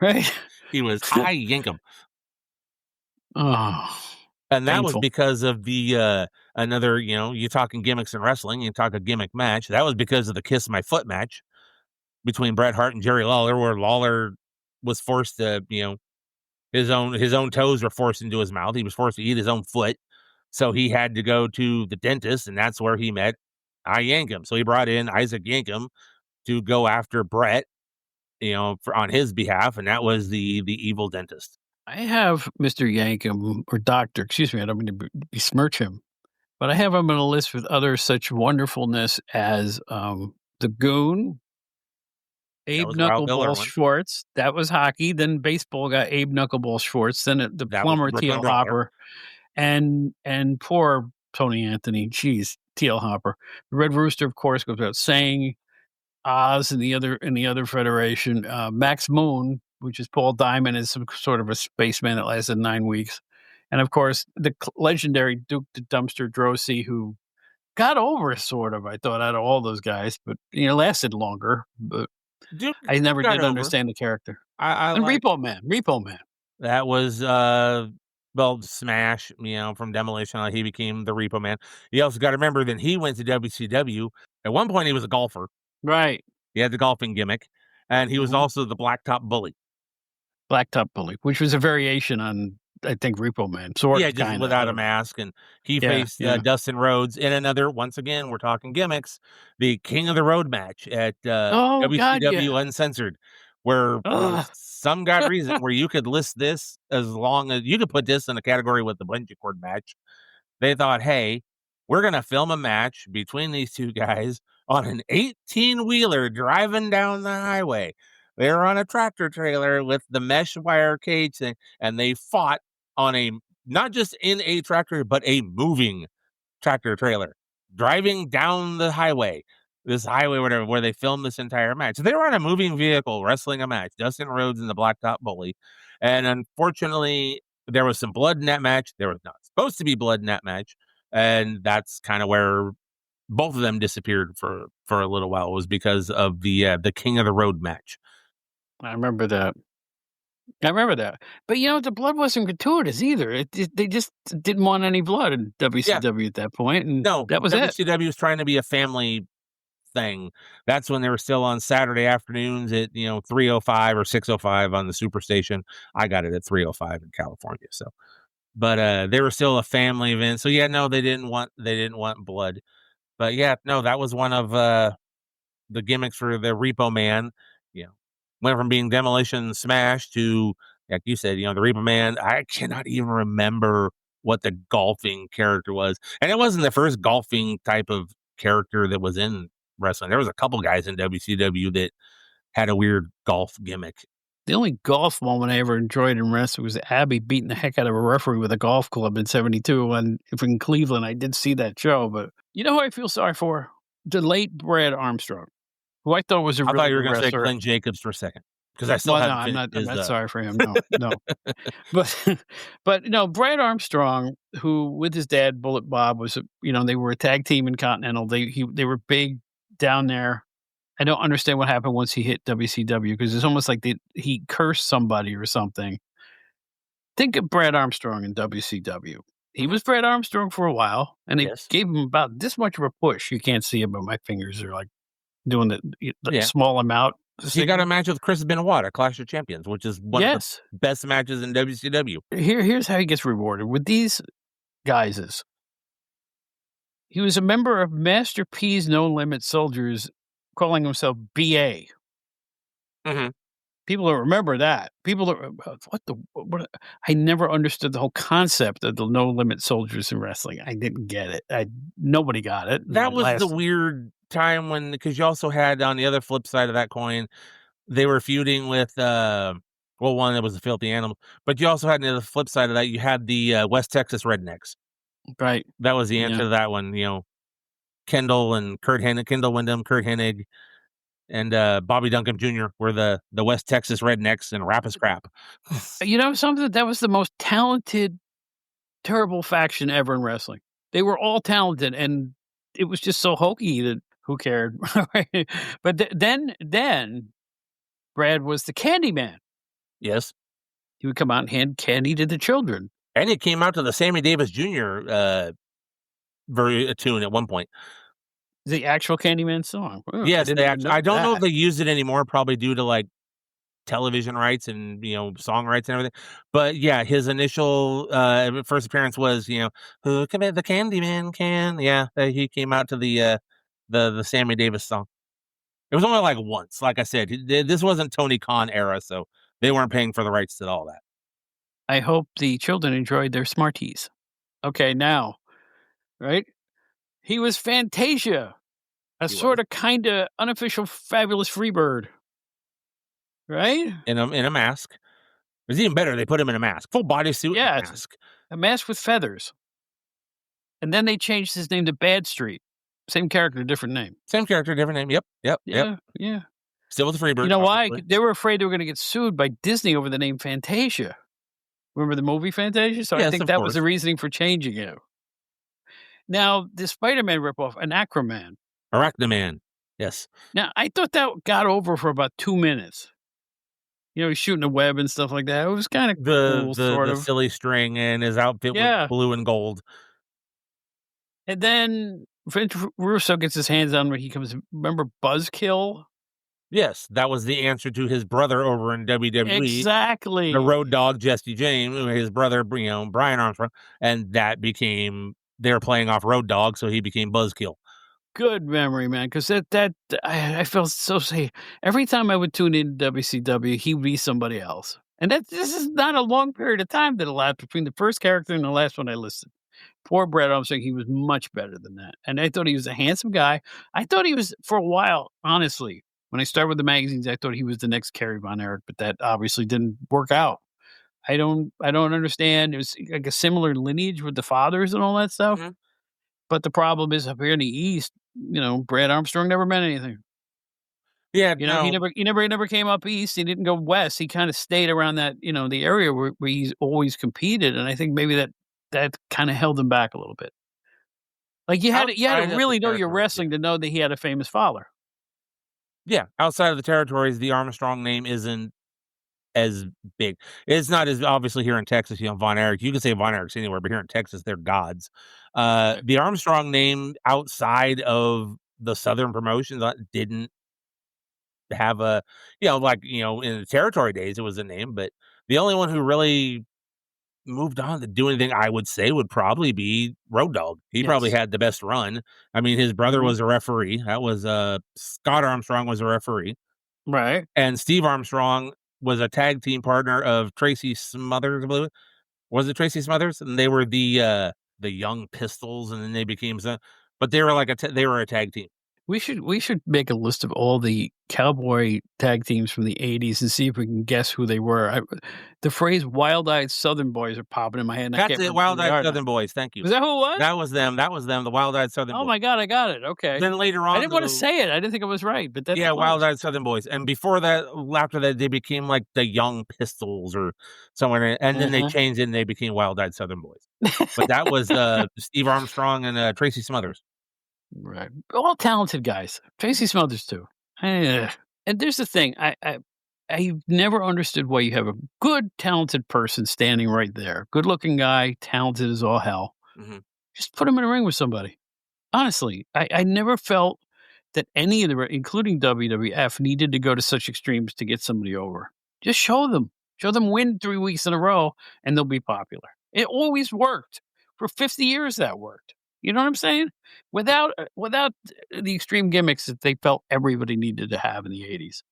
Right? He was I yank him. Oh. And that was because of the another, you're talking gimmicks in wrestling, you talk a gimmick match. That was because of the Kiss My Foot match between Bret Hart and Jerry Lawler, where Lawler was forced to, his own toes were forced into his mouth. He was forced to eat his own foot. So he had to go to the dentist, and that's where he met I Yankem. So he brought in Isaac Yankem to go after Bret, on his behalf, and that was the evil dentist. I have Mr. Yankem, or Doctor, excuse me, I don't mean to besmirch him, but I have him on a list with other such wonderfulness as the Goon, Abe Knuckleball Schwartz. That was hockey. Then baseball got Abe Knuckleball Schwartz. Then the plumber, T.L. Hopper. And poor Tony Anthony, geez, T.L. Hopper. The Red Rooster, of course, goes without saying. Oz and the other federation. Max Moon, which is Paul Diamond, is some sort of a spaceman that lasted 9 weeks. And of course, the legendary Duke the Dumpster Drosy, who got over sort of, I thought, out of all those guys, but lasted longer. But Duke I never did understand the character. And Repo Man. That was Smash, from Demolition. He became the Repo Man. You also got to remember that he went to WCW. At one point, he was a golfer. Right. He had the golfing gimmick, and he was also the Blacktop Bully. Blacktop Bully, which was a variation on, I think, Repo Man. Just without a mask. And he faced Dustin Rhodes in another, once again, we're talking gimmicks, the King of the Road match at WCW Uncensored, where for some god reason, where you could list this as long as you could put this in a category with the bungee cord match. They thought, hey, we're going to film a match between these two guys on an 18-wheeler driving down the highway. They were on a tractor trailer with the mesh wire cage thing, and they fought on not just in a tractor, but a moving tractor trailer, driving down the highway, this highway, whatever, where they filmed this entire match. They were on a moving vehicle wrestling a match, Dustin Rhodes and the Blacktop Bully. And unfortunately, there was some blood in that match. There was not supposed to be blood in that match. And that's kind of where both of them disappeared for a little while. It was because of the King of the Road match. I remember that. But the blood wasn't gratuitous either. They just didn't want any blood in WCW at that point, and No, that was it. WCW was trying to be a family thing. That's when they were still on Saturday afternoons at 3:05 or 6:05 on the Superstation. I got it at 3:05 in California. So, but they were still a family event. So no, they didn't want blood. But no, that was one of the gimmicks for the Repo Man. Went from being Demolition Smash to, like you said, the Repo Man. I cannot even remember what the golfing character was, and it wasn't the first golfing type of character that was in wrestling. There was a couple guys in WCW that had a weird golf gimmick. The only golf moment I ever enjoyed in wrestling was Abby beating the heck out of a referee with a golf club in '72 in Cleveland. I did see that show, but you know who I feel sorry for? The late Brad Armstrong, who I thought was a I really thought you were going to say wrestler. Glenn Jacobs for a second, because I still I'm not sorry for him. No. But Brad Armstrong, who with his dad Bullet Bob was, they were a tag team in Continental. They were big down there. I don't understand what happened once he hit WCW, because it's almost like he cursed somebody or something. Think of Brad Armstrong in WCW. He was Brad Armstrong for a while, and they gave him about this much of a push. You can't see it, but my fingers are like doing the small amount. He got a match with Chris Benoit at Clash of Champions, which is one of the best matches in WCW. Here's how he gets rewarded with these guises. He was a member of Master P's No Limit Soldiers, calling himself BA. Mm-hmm. People don't remember that. What? I never understood the whole concept of the No Limit Soldiers in wrestling. I didn't get it. Nobody got it. That was the weird time because you also had, on the other flip side of that coin, they were feuding with one that was the Filthy Animals, but you also had, on the flip side of that, you had the West Texas Rednecks. Right. That was the answer to that one. Kendall and Kendall Windham, Kurt Hennig, and Bobby Duncan Jr. were the West Texas Rednecks, and rap is crap. Something that was the most talented, terrible faction ever in wrestling. They were all talented, and it was just so hokey that who cared? But then Brad was the candy man. Yes. He would come out and hand candy to the children. And it came out to the Sammy Davis Jr. Tune at one point. The actual Candyman song. Yes, I don't know if they use it anymore, probably due to like television rights and song rights and everything. But yeah, his initial first appearance was who can the Candyman can. Yeah, he came out to the Sammy Davis song. It was only like once. Like I said, this wasn't Tony Khan era, so they weren't paying for the rights to all that. I hope the children enjoyed their Smarties. Okay, now, right? He was Fantasia, sort of kind of unofficial Fabulous Freebird, right? In a mask. It was even better. They put him in a mask, full bodysuit, and a mask. A mask with feathers. And then they changed his name to Bad Street. Same character, different name. Same character, different name. Yep. Yeah. Still with the Freebird. You know why? They were afraid they were going to get sued by Disney over the name Fantasia. Remember the movie Fantasia? So I think that was the reasoning for changing it. Now, the Spider-Man ripoff, Anachroman. Arachnaman. Yes. Now, I thought that got over for about 2 minutes. He's shooting a web and stuff like that. It was kind of cool, sort of. The silly string and his outfit was blue and gold. And then Vince Russo gets his hands on when he comes. Remember Buzzkill? Yes, that was the answer to his brother over in WWE. Exactly. The Road Dogg, Jesse James, his brother, Brian Armstrong. And that became, they were playing off Road Dogg, so he became Buzzkill. Good memory, man, because I felt so safe. Every time I would tune in to WCW, he would be somebody else. And this is not a long period of time that elapsed between the first character and the last one I listed. Poor Brad Armstrong, he was much better than that. And I thought he was a handsome guy. I thought he was, for a while, honestly, when I started with the magazines, I thought he was the next Kerry Von Erich, but that obviously didn't work out. I don't understand. It was like a similar lineage with the fathers and all that stuff. Mm-hmm. But the problem is up here in the East, Brad Armstrong never meant anything. Yeah, he never came up east. He didn't go west. He kind of stayed around that, the area where he's always competed. And I think maybe that kind of held him back a little bit. Like you had to Outside of the really know your territories, wrestling to know that he had a famous father. Yeah, outside of the territories, the Armstrong name isn't as big. It's not as obviously here in Texas, Von Erich. You can say Von Erichs anywhere, but here in Texas, they're gods. The Armstrong name outside of the Southern promotions didn't have a, in the territory days, it was a name, but the only one who really moved on to do anything, I would say, would probably be Road Dogg. He probably had the best run. I mean, his brother was a referee. That was Scott Armstrong was a referee. Right. And Steve Armstrong was a tag team partner of Tracy Smothers, I believe. Was it Tracy Smothers? And they were the Young Pistols, and then they became but they were they were a tag team. We should make a list of all the cowboy tag teams from the 80s and see if we can guess who they were. The phrase "wild-eyed Southern boys" are popping in my head. That's it, Wild-Eyed Southern Boys. Thank you. Was that who it was? That was them. The Wild-Eyed Southern Boys. Oh my God, I got it. Okay. Then later on, I didn't want to say it. I didn't think it was right, but that's Wild-Eyed Southern Boys. And before that, after that, they became like the Young Pistols or somewhere, and then they changed it and they became Wild-Eyed Southern Boys. But that was Steve Armstrong and Tracy Smothers. Right. All talented guys. Tracy Smothers too. And there's the thing. I've never understood why you have a good, talented person standing right there. Good looking guy, talented as all hell. Mm-hmm. Just put him in a ring with somebody. Honestly, I never felt that any of the, including WWF, needed to go to such extremes to get somebody over. Just show them win 3 weeks in a row and they'll be popular. It always worked. For 50 years that worked. You know what I'm saying? Without the extreme gimmicks that they felt everybody needed to have in the 80s.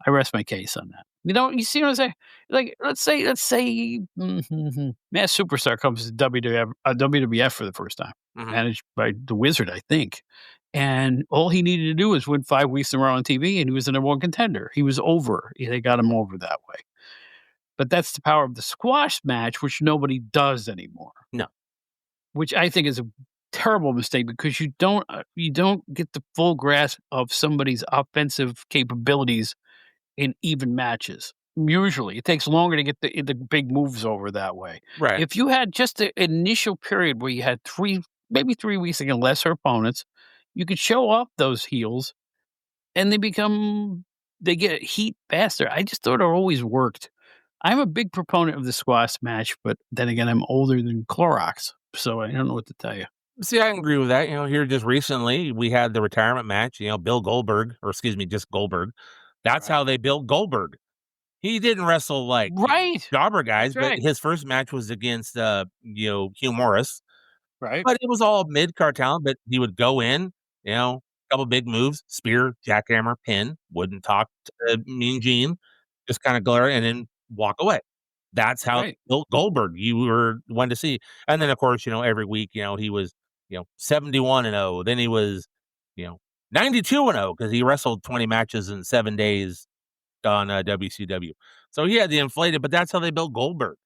I rest my case on that. You see what I'm saying? Like, let's say Mass Superstar comes to WWF for the first time, managed by the Wizard, I think. And all he needed to do was win 5 weeks in a row on TV, and he was the #1 contender. He was over. They got him over that way. But that's the power of the squash match, which nobody does anymore. No. Which I think is a terrible mistake because you don't get the full grasp of somebody's offensive capabilities in even matches. Usually, it takes longer to get the big moves over that way. Right. If you had just an initial period where you had 3 weeks against lesser opponents, you could show off those heels, and they get heat faster. I just thought it always worked. I'm a big proponent of the squash match, but then again, I'm older than Clorox, so I don't know what to tell you. See, I agree with that. Here just recently, we had the retirement match, Bill Goldberg, or excuse me, just Goldberg. That's how they built Goldberg. He didn't wrestle like jobber guys, but his first match was against, Hugh Morris. Right. But it was all mid-card talent, but he would go in, a couple big moves, spear, jackhammer, pin, wouldn't talk to Mean Gene, just kind of glare and then walk away. That's how built Goldberg you were one to see. And then, of course, every week, he was, 71-0. Then he was, 92-0 because he wrestled 20 matches in 7 days on WCW. So he had the inflated, but that's how they built Goldberg,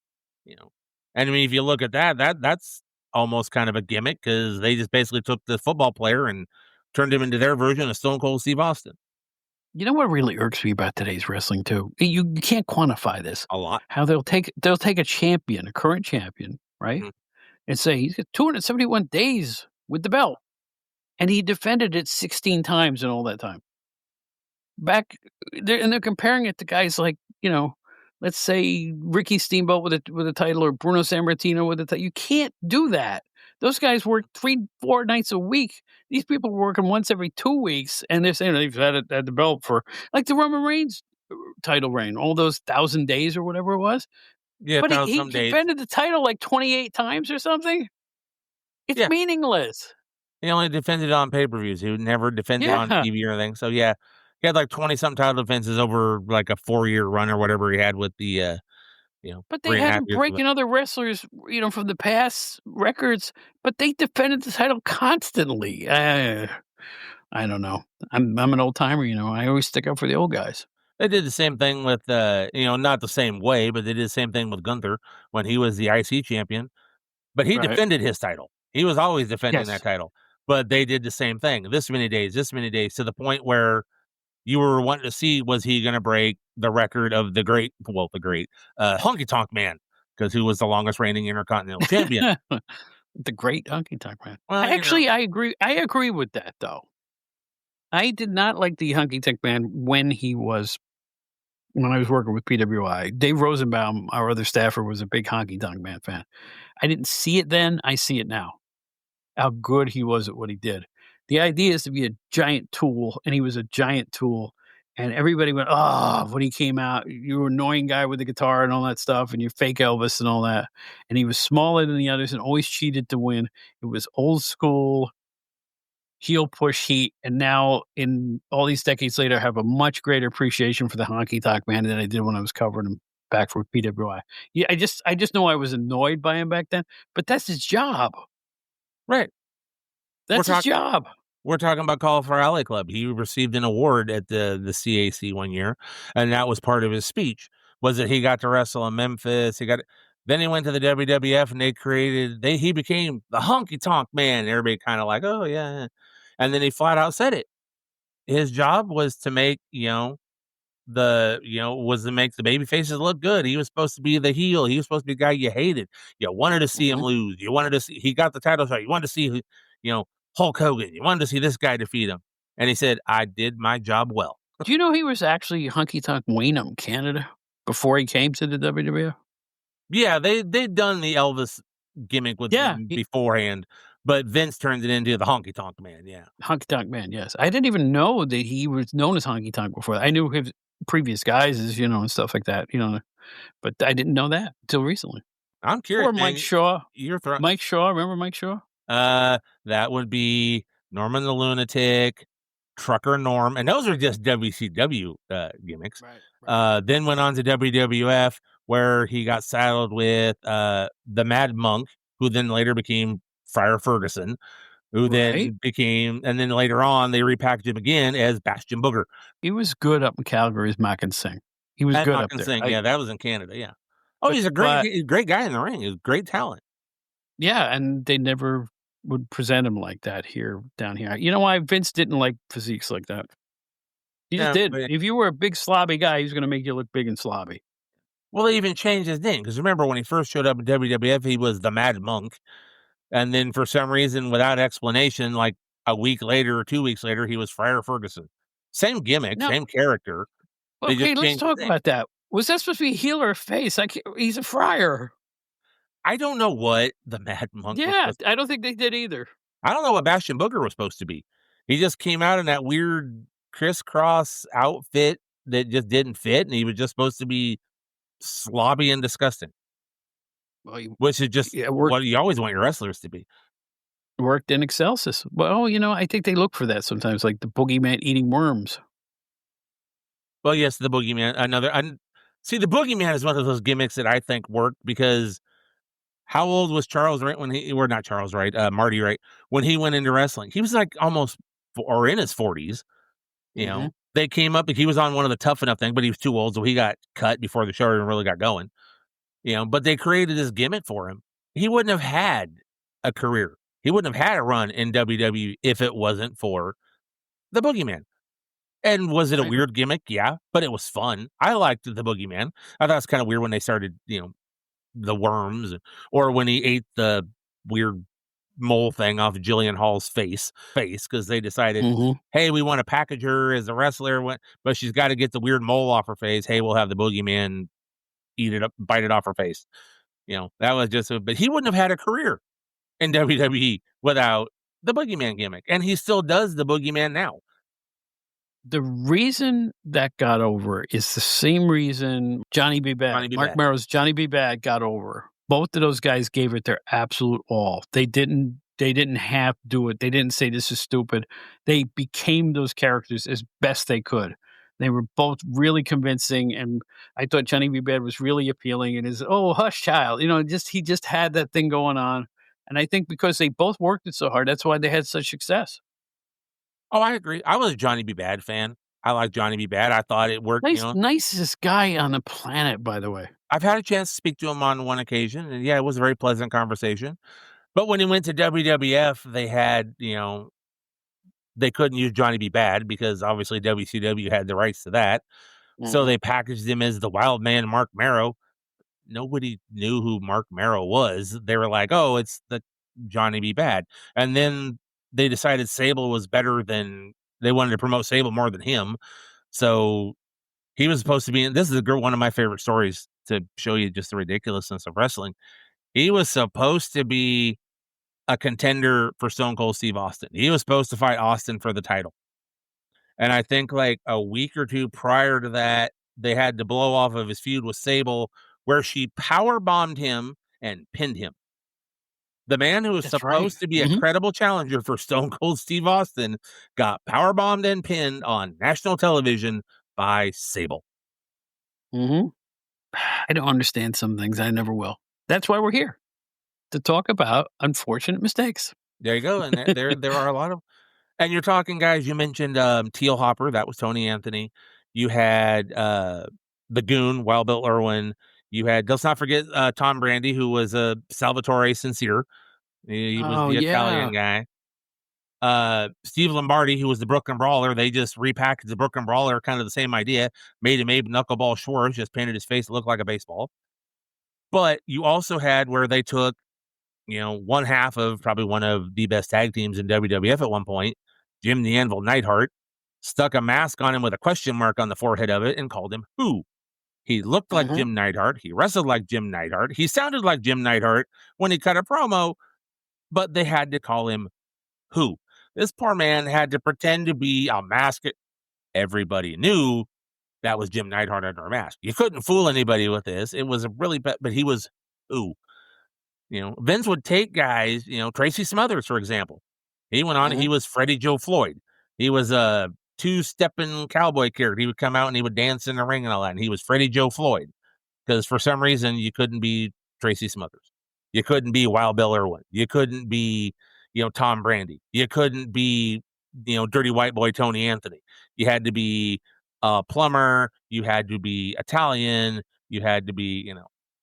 And I mean, if you look at that's almost kind of a gimmick because they just basically took the football player and turned him into their version of Stone Cold Steve Austin. You know what really irks me about today's wrestling too? You can't quantify this a lot. How they'll take a champion, a current champion, right, and say he's got 271 days with the belt, and he defended it 16 times in all that time. They're comparing it to guys like let's say Ricky Steamboat with a title or Bruno Sammartino with a title. You can't do that. Those guys work 3-4 nights a week. These people are working once every 2 weeks, and they're saying they've had the belt for like the Roman Reigns title reign, all those 1,000 days or whatever it was. Yeah, but he defended the title like 28 times or something. It's meaningless. He only defended on pay-per-views. He never defended on TV or anything. So yeah, he had like 20-something title defenses over like a 4-year run or whatever he had with the. But they had him breaking other wrestlers, from the past records. But they defended the title constantly. I don't know. I'm an old timer. I always stick up for the old guys. They did the same thing with, not the same way, but they did the same thing with Gunther when he was the IC champion. But he defended his title. He was always defending that title. But they did the same thing. This many days, to the point where you were wanting to see, was he going to break the record of the great Honky Tonk Man, because who was the longest reigning Intercontinental Champion. The great Honky Tonk Man. Well, I agree. I agree with that, though. I did not like the Honky Tonk Man when I was working with PWI. Dave Rosenbaum, our other staffer, was a big Honky Tonk Man fan. I didn't see it then. I see it now. How good he was at what he did. The idea is to be a giant tool, and he was a giant tool. And everybody went, oh, when he came out, you were an annoying guy with the guitar and all that stuff, and you're fake Elvis and all that. And he was smaller than the others and always cheated to win. It was old school heel push heat. And now, in all these decades later, I have a much greater appreciation for the Honky Tonk Man than I did when I was covering him back for PWI. Yeah, I just know I was annoyed by him back then, but that's his job. Right. That's his job. We're talking about Call for Alley Club. He received an award at the CAC one year, and that was part of his speech, was that he got to wrestle in Memphis. Then he went to the WWF, and he became the Honky Tonk Man. Everybody kind of like, oh, yeah. And then he flat out said it. His job was to make, was to make the baby faces look good. He was supposed to be the heel. He was supposed to be the guy you hated. You wanted to see him lose. You wanted to see, he got the title shot. You wanted to see, Hulk Hogan. You wanted to see this guy defeat him. And he said, I did my job well. Do you know he was actually Honky Tonk Wayne Canada before he came to the WWF? Yeah, they'd done the Elvis gimmick with him beforehand, but Vince turned it into the Honky Tonk Man, yeah. Honky Tonk Man, yes. I didn't even know that he was known as Honky Tonk before. I knew his previous guises, and stuff like that, but I didn't know that until recently. I'm curious. Or Mike Shaw. Mike Shaw, remember Mike Shaw? That would be Norman the Lunatic, Trucker Norm, and those are just WCW gimmicks. Right. Then went on to WWF, where he got saddled with the Mad Monk, who then later became Friar Ferguson, who then became, and then later on they repackaged him again as Bastion Booger. He was good up in Calgary as Mack and Sing. He was good up there. Yeah, that was in Canada. Yeah. Oh, he's a great guy in the ring. He's great talent. Yeah, and they never would present him like that down here. You know why? Vince didn't like physiques like that. He just did. If you were a big slobby guy, he was going to make you look big and slobby. Well, they even changed his name, because remember when he first showed up in WWF, he was the Mad Monk, and then for some reason, without explanation, like a week later or 2 weeks later, he was Friar Ferguson. Same gimmick, same character. Okay, let's talk about that. Was that supposed to be heel or face? He's a friar. I don't know what the Mad Monk was. I don't think they did either. I don't know what Bastion Booger was supposed to be. He just came out in that weird crisscross outfit that just didn't fit, and he was just supposed to be slobby and disgusting. Well, which is just what you always want your wrestlers to be. Worked in Excelsis. Well, I think they look for that sometimes, like the boogeyman eating worms. Well, yes, the boogeyman. The boogeyman is one of those gimmicks that I think worked, because how old was Charles Wright Marty Wright, when he went into wrestling? He was like almost or in his 40s. They came up, he was on one of the Tough Enough thing, but he was too old, so he got cut before the show even really got going. But they created this gimmick for him. He wouldn't have had a career. He wouldn't have had a run in WWE if it wasn't for the boogeyman. And was it a weird gimmick? Yeah, but it was fun. I liked the boogeyman. I thought it was kind of weird when they started, the worms, or when he ate the weird mole thing off Jillian Hall's face, because they decided, hey, we want to package her as a wrestler, but she's got to get the weird mole off her face. Hey, we'll have the boogeyman eat it up, bite it off her face. That was just but he wouldn't have had a career in WWE without the boogeyman gimmick, and he still does the boogeyman now. The reason that got over is the same reason Johnny B. Bad, Mark Merrow's Johnny B. Bad got over. Both of those guys gave it their absolute all. They didn't have to do it. They didn't say this is stupid. They became those characters as best they could. They were both really convincing, and I thought Johnny B. Bad was really appealing. And his hush child, he just had that thing going on. And I think because they both worked it so hard, that's why they had such success. Oh, I agree. I was a Johnny B. Bad fan. I like Johnny B. Bad. I thought it worked. Nicest guy on the planet, by the way. I've had a chance to speak to him on one occasion, and it was a very pleasant conversation. But when he went to WWF, they had, they couldn't use Johnny B. Bad because obviously WCW had the rights to that. So they packaged him as the Wild Man Mark Merrow. Nobody knew who Mark Merrow was. They were like, oh, it's the Johnny B. Bad. And then they decided Sable was better than, they wanted to promote Sable more than him. So he was supposed to be in, this is one of my favorite stories to show you just the ridiculousness of wrestling. He was supposed to be a contender for Stone Cold Steve Austin. He was supposed to fight Austin for the title. And I think like a week or two prior to that, they had to blow off of his feud with Sable, where she power bombed him and pinned him. The man who was supposed to be a credible challenger for Stone Cold Steve Austin got power bombed and pinned on national television by Sable. I don't understand some things. I never will. That's why we're here, to talk about unfortunate mistakes. There you go. And there are a lot of, and you're talking guys, you mentioned Teal Hopper, that was Tony Anthony. You had the Goon, Wild Bill Irwin. You had, let's not forget Tom Brandy, who was a Salvatore Sincere. He was the Italian guy. Steve Lombardi, who was the Brooklyn Brawler. They just repackaged the Brooklyn Brawler, kind of the same idea. Made him Abe Knuckleball Schwartz, just painted his face to look like a baseball. But you also had where they took, one half of probably one of the best tag teams in WWF at one point, Jim the Anvil Neidhart, stuck a mask on him with a question mark on the forehead of it and called him Who. He looked like Jim Neidhart. He wrestled like Jim Neidhart. He sounded like Jim Neidhart when he cut a promo, but they had to call him Who. This poor man had to pretend to be a mask. Everybody knew that was Jim Neidhart under a mask. You couldn't fool anybody with this. It was a really bad, but he was Who. Vince would take guys, Tracy Smothers, for example. He went on, he was Freddie Joe Floyd. He was a two-stepping cowboy character. He would come out and he would dance in the ring and all that. And he was Freddie Joe Floyd. Because for some reason, you couldn't be Tracy Smothers. You couldn't be Wild Bill Irwin. You couldn't be, Tom Brandy. You couldn't be, Dirty White Boy Tony Anthony. You had to be a plumber. You had to be Italian. You had to be,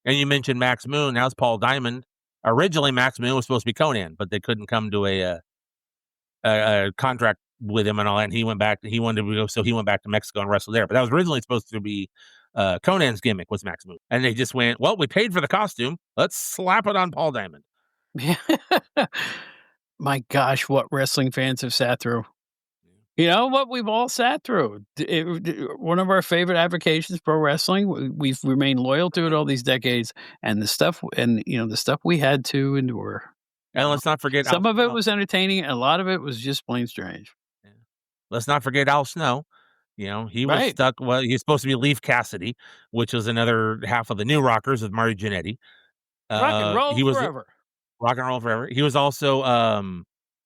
And you mentioned Max Moon. Now it's Paul Diamond. Originally, Max Moon was supposed to be Conan, but they couldn't come to a contract with him and all that. And he went back. He wanted to go, so he went back to Mexico and wrestled there. But that was originally supposed to be Conan's gimmick was Max Moon, and they just went, well, we paid for the costume. Let's slap it on Paul Diamond. My gosh, what wrestling fans have sat through. What we've all sat through. One of our favorite avocations, pro wrestling. We've remained loyal to it all these decades, and the stuff we had to endure. And let's not forget, some of it was entertaining, and a lot of it was just plain strange. Yeah. Let's not forget Al Snow. He was stuck. Well, he's supposed to be Leaf Cassidy, which was another half of the New Rockers with Marty Jannetty. Rock and roll forever. Rock and roll forever. He was also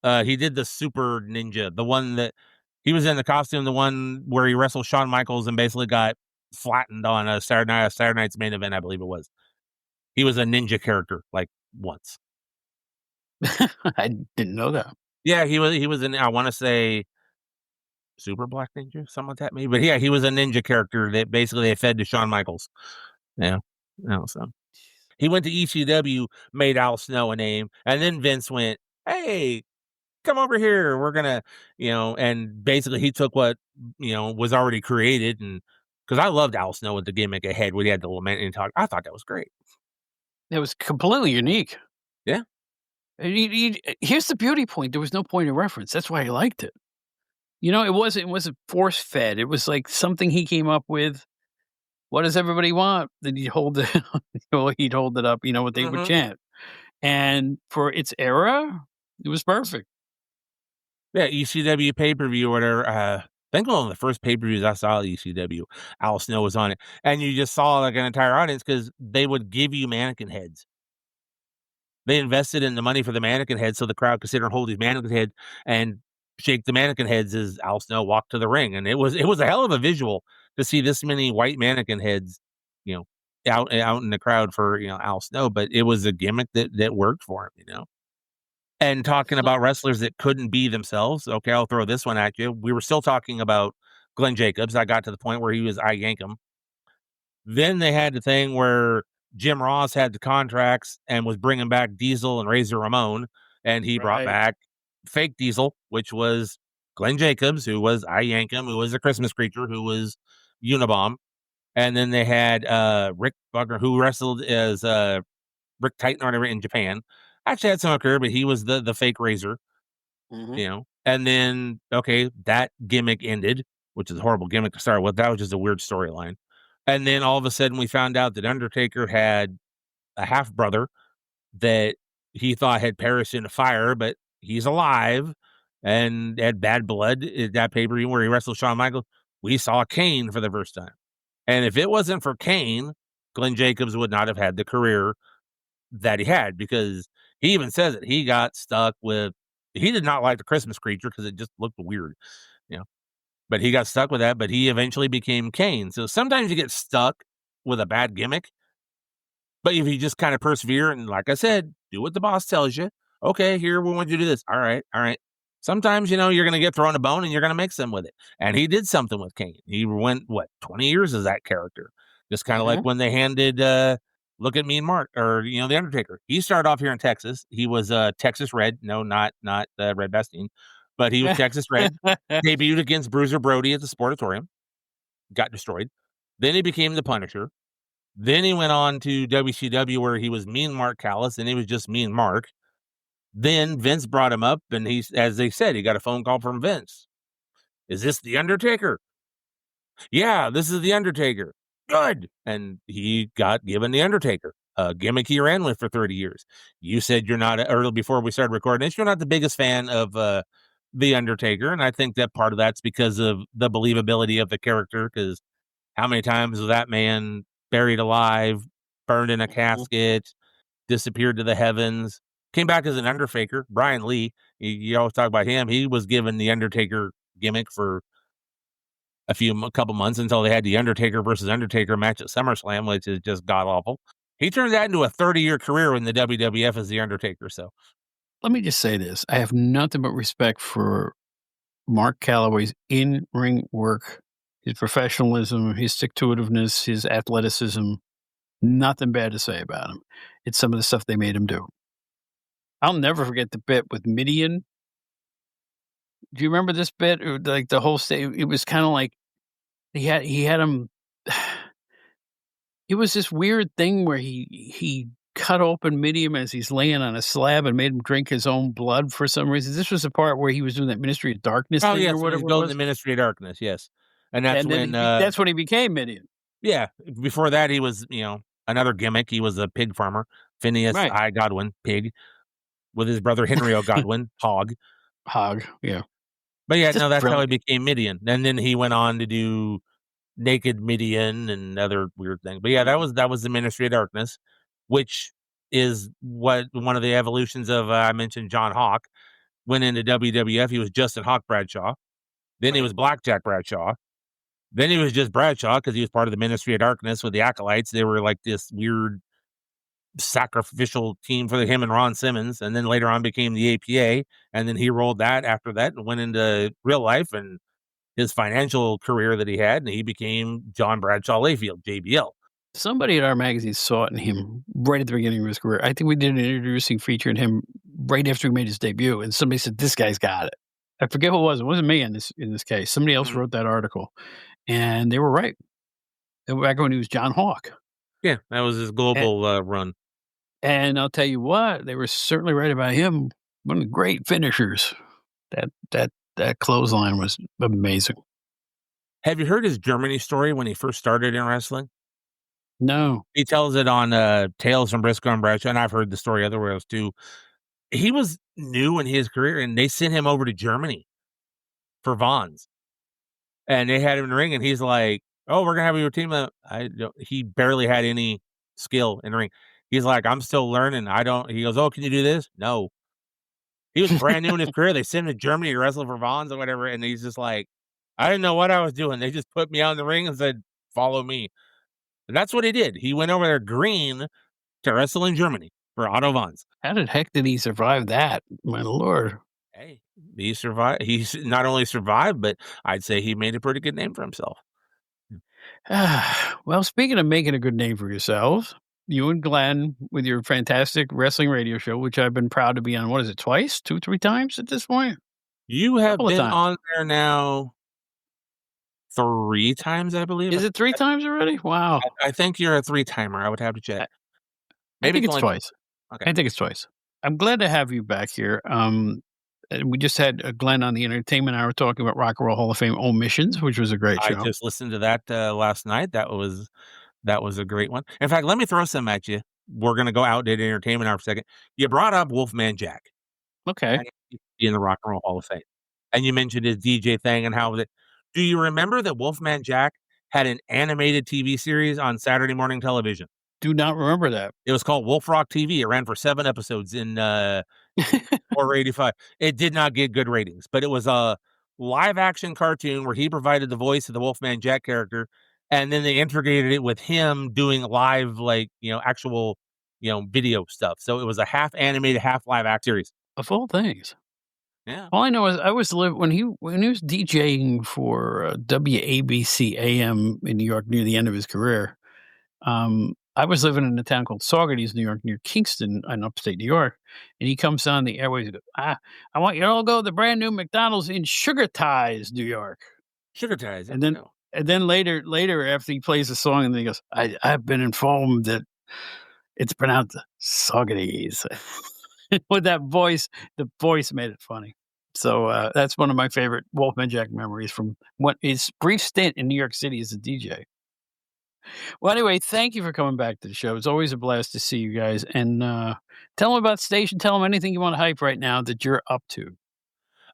he did the Super Ninja, the one that he was in the costume, the one where he wrestled Shawn Michaels and basically got flattened on a Saturday Night's main event, I believe it was. He was a ninja character like once. I didn't know that. Yeah, he was in, I want to say, Super Black Ninja, something like that maybe. But yeah, he was a ninja character that basically they fed to Shawn Michaels. Yeah. So he went to ECW, made Al Snow a name, and then Vince went, hey, come over here. We're gonna, and basically he took what, was already created. And because I loved Al Snow with the gimmick ahead when he had the lament and talk. I thought that was great. It was completely unique. Yeah. Here's the beauty point. There was no point of reference. That's why I liked it. It wasn't force fed. It was like something he came up with. What does everybody want? Then he'd hold it. He'd hold it up. What they would chant. And for its era, it was perfect. Yeah, ECW pay-per-view or whatever. I think one of the first pay-per-views I saw at ECW, Al Snow was on it. And you just saw like an entire audience because they would give you mannequin heads. They invested in the money for the mannequin heads so the crowd could sit and hold these mannequin heads and shake the mannequin heads as Al Snow walked to the ring. And it was a hell of a visual to see this many white mannequin heads, out in the crowd for, Al Snow. But it was a gimmick that worked for him, And talking about wrestlers that couldn't be themselves. Okay, I'll throw this one at you. We were still talking about Glenn Jacobs. I got to the point where he was I yank him. Then they had the thing where Jim Ross had the contracts and was bringing back Diesel and Razor Ramon, and he brought back fake Diesel, which was Glenn Jacobs, who was I yank him, who was a Christmas creature, who was Unabomb. And then they had Rick Bugger, who wrestled as Rick Titan or whatever in Japan. actually had some career, but he was the fake Razor, and then, okay, that gimmick ended, which is a horrible gimmick to start with. That was just a weird storyline. And then all of a sudden we found out that Undertaker had a half brother that he thought had perished in a fire, but he's alive and had bad blood. At that pay-per-view where he wrestled Shawn Michaels, we saw Kane for the first time. And if it wasn't for Kane, Glenn Jacobs would not have had the career that he had, because he even says it. He got stuck with, he did not like the Christmas creature because it just looked weird, but he got stuck with that, but he eventually became Kane. So sometimes you get stuck with a bad gimmick, but if you just kind of persevere and, like I said, do what the boss tells you. Okay, here, we want you to do this. All right. Sometimes, you're going to get thrown a bone and you're going to make some with it. And he did something with Kane. He went, 20 years as that character. Just kind of like when they handed Look at Me and Mark, or, The Undertaker. He started off here in Texas. He was Texas Red. No, not Red Bastien, but he was Texas Red. Debuted against Bruiser Brody at the Sportatorium. Got destroyed. Then he became the Punisher. Then he went on to WCW where he was Mean Mark Callis, and he was just Mean Mark. Then Vince brought him up, and as they said, he got a phone call from Vince. Is this the Undertaker? Yeah, this is the Undertaker. Good. And he got given the Undertaker, a gimmick he ran with for 30 years. You said you're not, or before we started recording this, you're not the biggest fan of the Undertaker, and I think that part of that's because of the believability of the character, because how many times was that man buried alive, burned in a casket, disappeared to the heavens, came back as an Undertaker. Brian Lee, you always talk about him. He was given the Undertaker gimmick for a couple months until they had the Undertaker versus Undertaker match at SummerSlam, which is just god-awful. He turned that into a 30-year career in the WWF as the Undertaker. So let me just say this. I have nothing but respect for Mark Calloway's in-ring work, his professionalism, his stick-to-itiveness, his athleticism. Nothing bad to say about him. It's some of the stuff they made him do. I'll never forget the bit with Midian. Do you remember this bit? Or like the whole state, it was kind of like he had him. It was this weird thing where he cut open Midian as he's laying on a slab and made him drink his own blood for some reason. This was the part where he was doing that Ministry of Darkness thing, yes, or whatever. Going the Ministry of Darkness, yes. And that's when that's when he became Midian. Yeah. Before that, he was, another gimmick. He was a pig farmer, Phineas I. Godwin, pig, with his brother Henry O. Godwin, hog. Yeah. But yeah, no, that's how he became Midian. And then he went on to do Naked Midian and other weird things. But yeah, that was the Ministry of Darkness, which is what one of the evolutions of I mentioned John Hawk. Went into WWF. He was Justin Hawk Bradshaw. Then he was Blackjack Bradshaw. Then he was just Bradshaw because he was part of the Ministry of Darkness with the Acolytes. They were like this weird sacrificial team for him and Ron Simmons. And then later on became the APA. And then he rolled that after that and went into real life and his financial career that he had. And he became John Bradshaw Layfield, JBL. Somebody at our magazine saw it in him right at the beginning of his career. I think we did an introducing feature in him right after he made his debut. And somebody said, this guy's got it. I forget who it was. It wasn't me in this case. Somebody else wrote that article. And they were right. Back when he was John Hawk. Yeah, that was his global run. And I'll tell you what, they were certainly right about him. One of the great finishers. That clothesline was amazing. Have you heard his Germany story when he first started in wrestling? No. He tells it on Tales from Briscoe and Bradshaw, and I've heard the story otherwhere else too. He was new in his career, and they sent him over to Germany for Vons. And they had him in the ring, and he's like, "Oh, we're gonna have your team." He barely had any skill in the ring. He's like, "I'm still learning. He goes, "Oh, can you do this?" No. He was brand new in his career. They sent him to Germany to wrestle for Vons or whatever, and he's just like, "I didn't know what I was doing. They just put me out in the ring and said, 'Follow me.'" And that's what he did. He went over there green to wrestle in Germany for Otto Vons. How the heck did he survive that? My Lord. Hey, he survived. He's not only survived, but I'd say he made a pretty good name for himself. Well, speaking of making a good name for yourselves, you and Glenn with your fantastic wrestling radio show, which I've been proud to be on, what is it, twice? 2-3 times at this point? You have been on there now 3 times, I believe. Is it 3 times already? Wow. I think you're a 3-timer. I would have to check. Maybe it's twice. Okay. I think it's twice. I'm glad to have you back here. And we just had Glenn on the Entertainment Hour talking about Rock and Roll Hall of Fame omissions, which was a great I show. just listened to that last night. That was a great one. In fact, let me throw some at you. We're going to go outdated entertainment hour for a second. You brought up Wolfman Jack. Okay. And he's in the Rock and Roll Hall of Fame. And you mentioned his DJ thing and how that. Do you remember that Wolfman Jack had an animated TV series on Saturday morning television? Do not remember that. It was called Wolf Rock TV. It ran for 7 episodes in 485. It did not get good ratings, but it was a live action cartoon where he provided the voice of the Wolfman Jack character, and then they integrated it with him doing live, actual, video stuff. So it was a half animated, half live act series. Of all things. Yeah. All I know is I was when he was DJing for WABC AM in New York near the end of his career. I was living in a town called Saugerties, New York, near Kingston in upstate New York. And he comes on the airways and goes, I want you to all go to the brand new McDonald's in Sugar Ties, New York. Sugar Ties. And then later after he plays the song, and then he goes, I've been informed that it's pronounced Saugerties. With that voice, the voice made it funny. So that's one of my favorite Wolfman Jack memories from his brief stint in New York City as a DJ. Well, anyway, thank you for coming back to the show. It's always a blast to see you guys. And tell them about station. Tell them anything you want to hype right now that you're up to.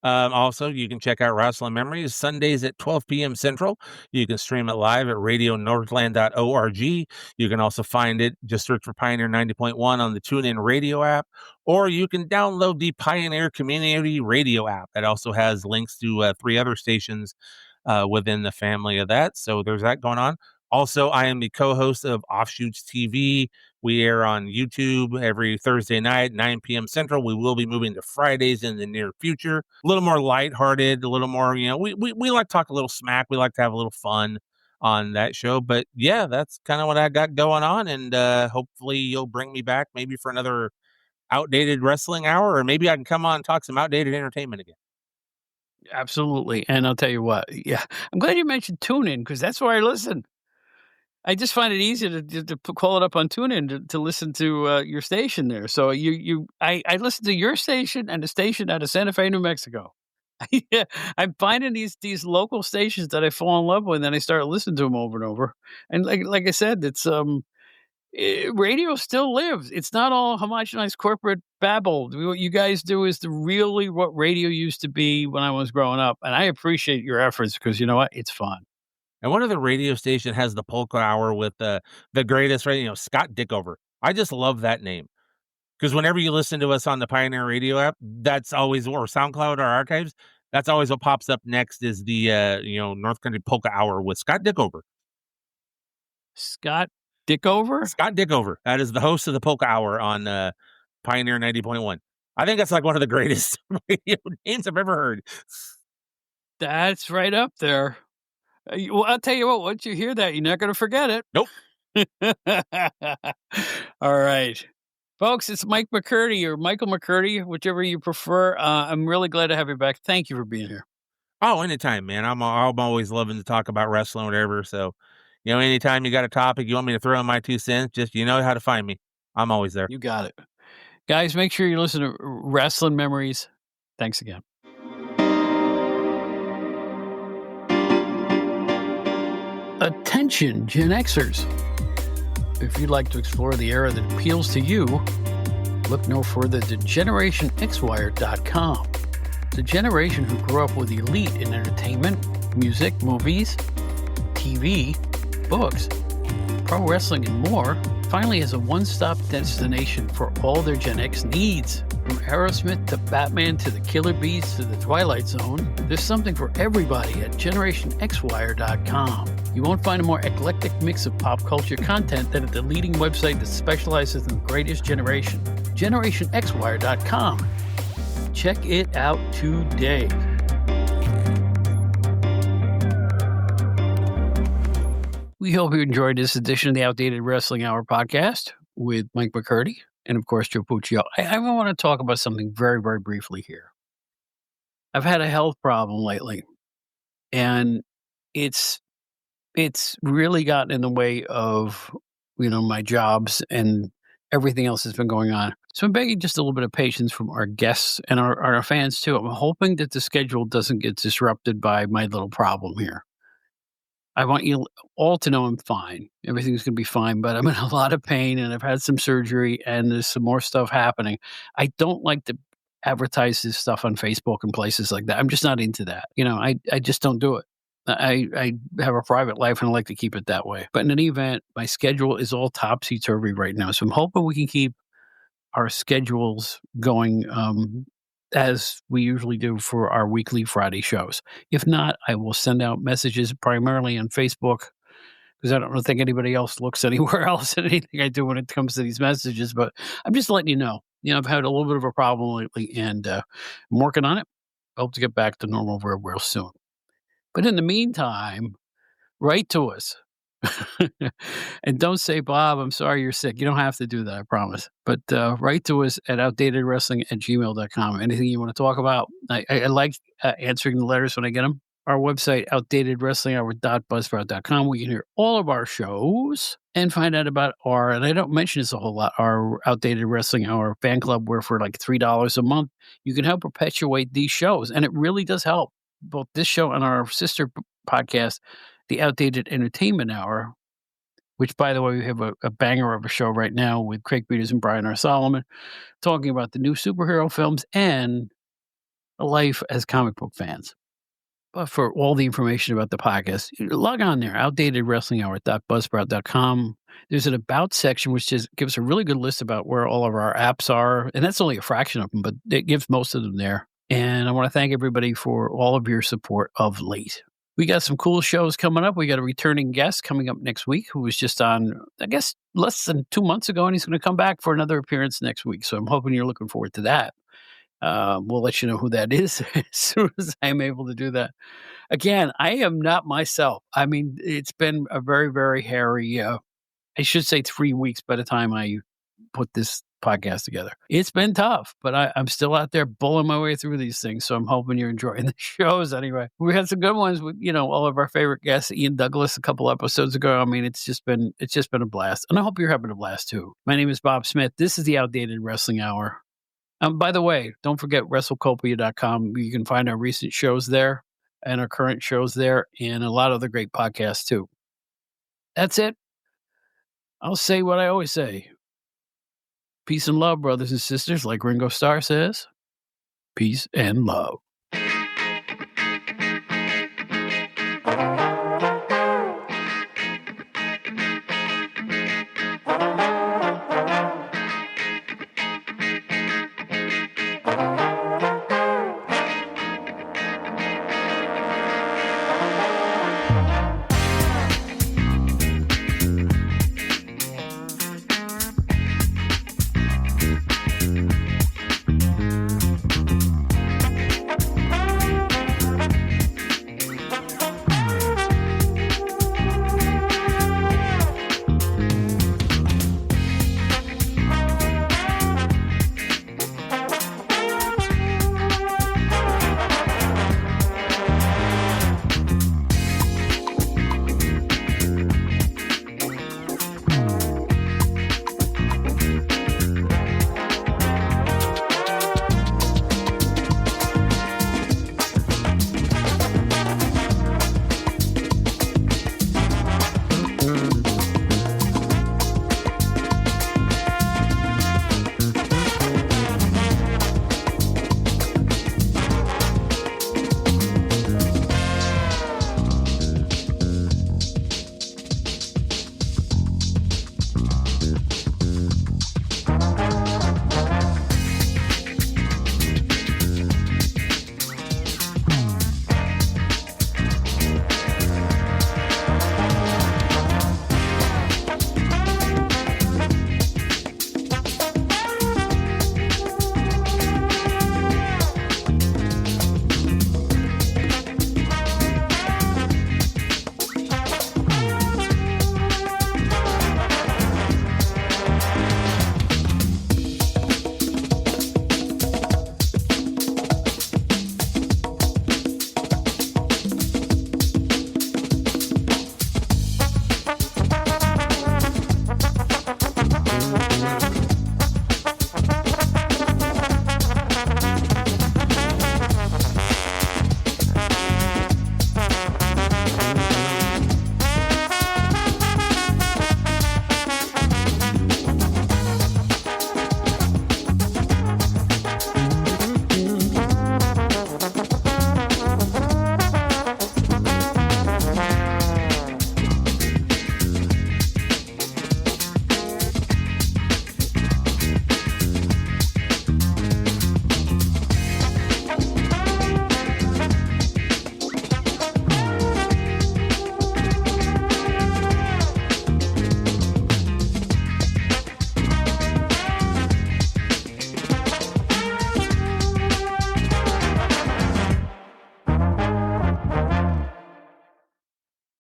Also, you can check out Rasslin Memories Sundays at 12 p.m. Central. You can stream it live at radionorthland.org. You can also find it, just search for Pioneer 90.1 on the TuneIn Radio app, or you can download the Pioneer Community Radio app. That also has links to 3 other stations within the family of that. So there's that going on. Also, I am the co-host of Offshoots TV. We air on YouTube every Thursday night, 9 p.m. Central. We will be moving to Fridays in the near future. A little more lighthearted, a little more, we like to talk a little smack. We like to have a little fun on that show. But yeah, that's kind of what I got going on. And hopefully you'll bring me back maybe for another outdated wrestling hour, or maybe I can come on and talk some outdated entertainment again. Absolutely. And I'll tell you what, I'm glad you mentioned TuneIn, because that's where I listen. I just find it easier to call it up on TuneIn to listen to your station there. So I listen to your station and the station out of Santa Fe, New Mexico. I'm finding these local stations that I fall in love with, and then I start listening to them over and over. And like I said, it's radio still lives. It's not all homogenized corporate babble. What you guys do is really what radio used to be when I was growing up, and I appreciate your efforts, because you know what, it's fun. And one of the radio station has the polka hour with the greatest, right? Scott Dickover. I just love that name, because whenever you listen to us on the Pioneer Radio app, that's always, or SoundCloud or archives, that's always what pops up next is the North Country Polka Hour with Scott Dickover. Scott Dickover? Scott Dickover. That is the host of the Polka Hour on Pioneer 90.1. I think that's like one of the greatest radio names I've ever heard. That's right up there. Well, I'll tell you what, once you hear that, you're not going to forget it. Nope. All right. Folks, it's Mike McCurdy, or Michael McCurdy, whichever you prefer. I'm really glad to have you back. Thank you for being here. Oh, anytime, man. I'm always loving to talk about wrestling, whatever. So, anytime you got a topic you want me to throw in my 2 cents, just you know how to find me. I'm always there. You got it. Guys, make sure you listen to Rasslin Memories. Thanks again. Attention, Gen Xers. If you'd like to explore the era that appeals to you, look no further than GenerationXWire.com. The generation who grew up with elite in entertainment, music, movies, TV, books, pro wrestling, and more finally has a one-stop destination for all their Gen X needs. From Aerosmith to Batman to the Killer Bees to the Twilight Zone, there's something for everybody at GenerationXWire.com. You won't find a more eclectic mix of pop culture content than at the leading website that specializes in the greatest generation, GenerationXWire.com. Check it out today. We hope you enjoyed this edition of the Outdated Wrestling Hour podcast with Mike McCurdy and, of course, Joe Puccio. I want to talk about something very, very briefly here. I've had a health problem lately, and it's really gotten in the way of, my jobs and everything else that's been going on. So I'm begging just a little bit of patience from our guests and our fans, too. I'm hoping that the schedule doesn't get disrupted by my little problem here. I want you all to know I'm fine. Everything's going to be fine, but I'm in a lot of pain and I've had some surgery and there's some more stuff happening. I don't like to advertise this stuff on Facebook and places like that. I'm just not into that. I just don't do it. I have a private life and I like to keep it that way. But in any event, my schedule is all topsy-turvy right now. So I'm hoping we can keep our schedules going as we usually do for our weekly Friday shows. If not, I will send out messages primarily on Facebook because I don't think anybody else looks anywhere else at anything I do when it comes to these messages. But I'm just letting you know. I've had a little bit of a problem lately and I'm working on it. Hope to get back to normal real soon. But in the meantime, write to us. And don't say, Bob, I'm sorry you're sick. You don't have to do that, I promise. But write to us at outdatedwrestling@gmail.com. Anything you want to talk about. I like answering the letters when I get them. Our website, outdatedwrestlinghour.buzzsprout.com, where you can hear all of our shows and find out about and I don't mention this a whole lot, our Outdated Wrestling Hour fan club, where for like $3 a month, you can help perpetuate these shows. And it really does help. Both this show and our sister podcast, the Outdated Entertainment Hour, which, by the way, we have a banger of a show right now with Craig Peters and Brian R. Solomon talking about the new superhero films and life as comic book fans. But for all the information about the podcast, log on there, outdatedwrestlinghour.buzzsprout.com. There's an About section, which gives a really good list about where all of our apps are. And that's only a fraction of them, but it gives most of them there. And I want to thank everybody for all of your support of late. We got some cool shows coming up. We got a returning guest coming up next week who was just on, I guess, less than 2 months ago, and he's going to come back for another appearance next week. So I'm hoping you're looking forward to that. We'll let you know who that is as soon as I'm able to do that. Again, I am not myself. I mean, it's been a very, very hairy, I should say 3 weeks by the time I put this podcast together. It's been tough, but I'm still out there bulling my way through these things. So I'm hoping you're enjoying the shows anyway. We had some good ones with, all of our favorite guests, Ian Douglas, a couple episodes ago. I mean, it's just been a blast. And I hope you're having a blast too. My name is Bob Smith. This is the Outdated Wrestling Hour. By the way, don't forget WrestleCopia.com. You can find our recent shows there and our current shows there and a lot of the great podcasts too. That's it. I'll say what I always say. Peace and love, brothers and sisters. Like Ringo Starr says, peace and love.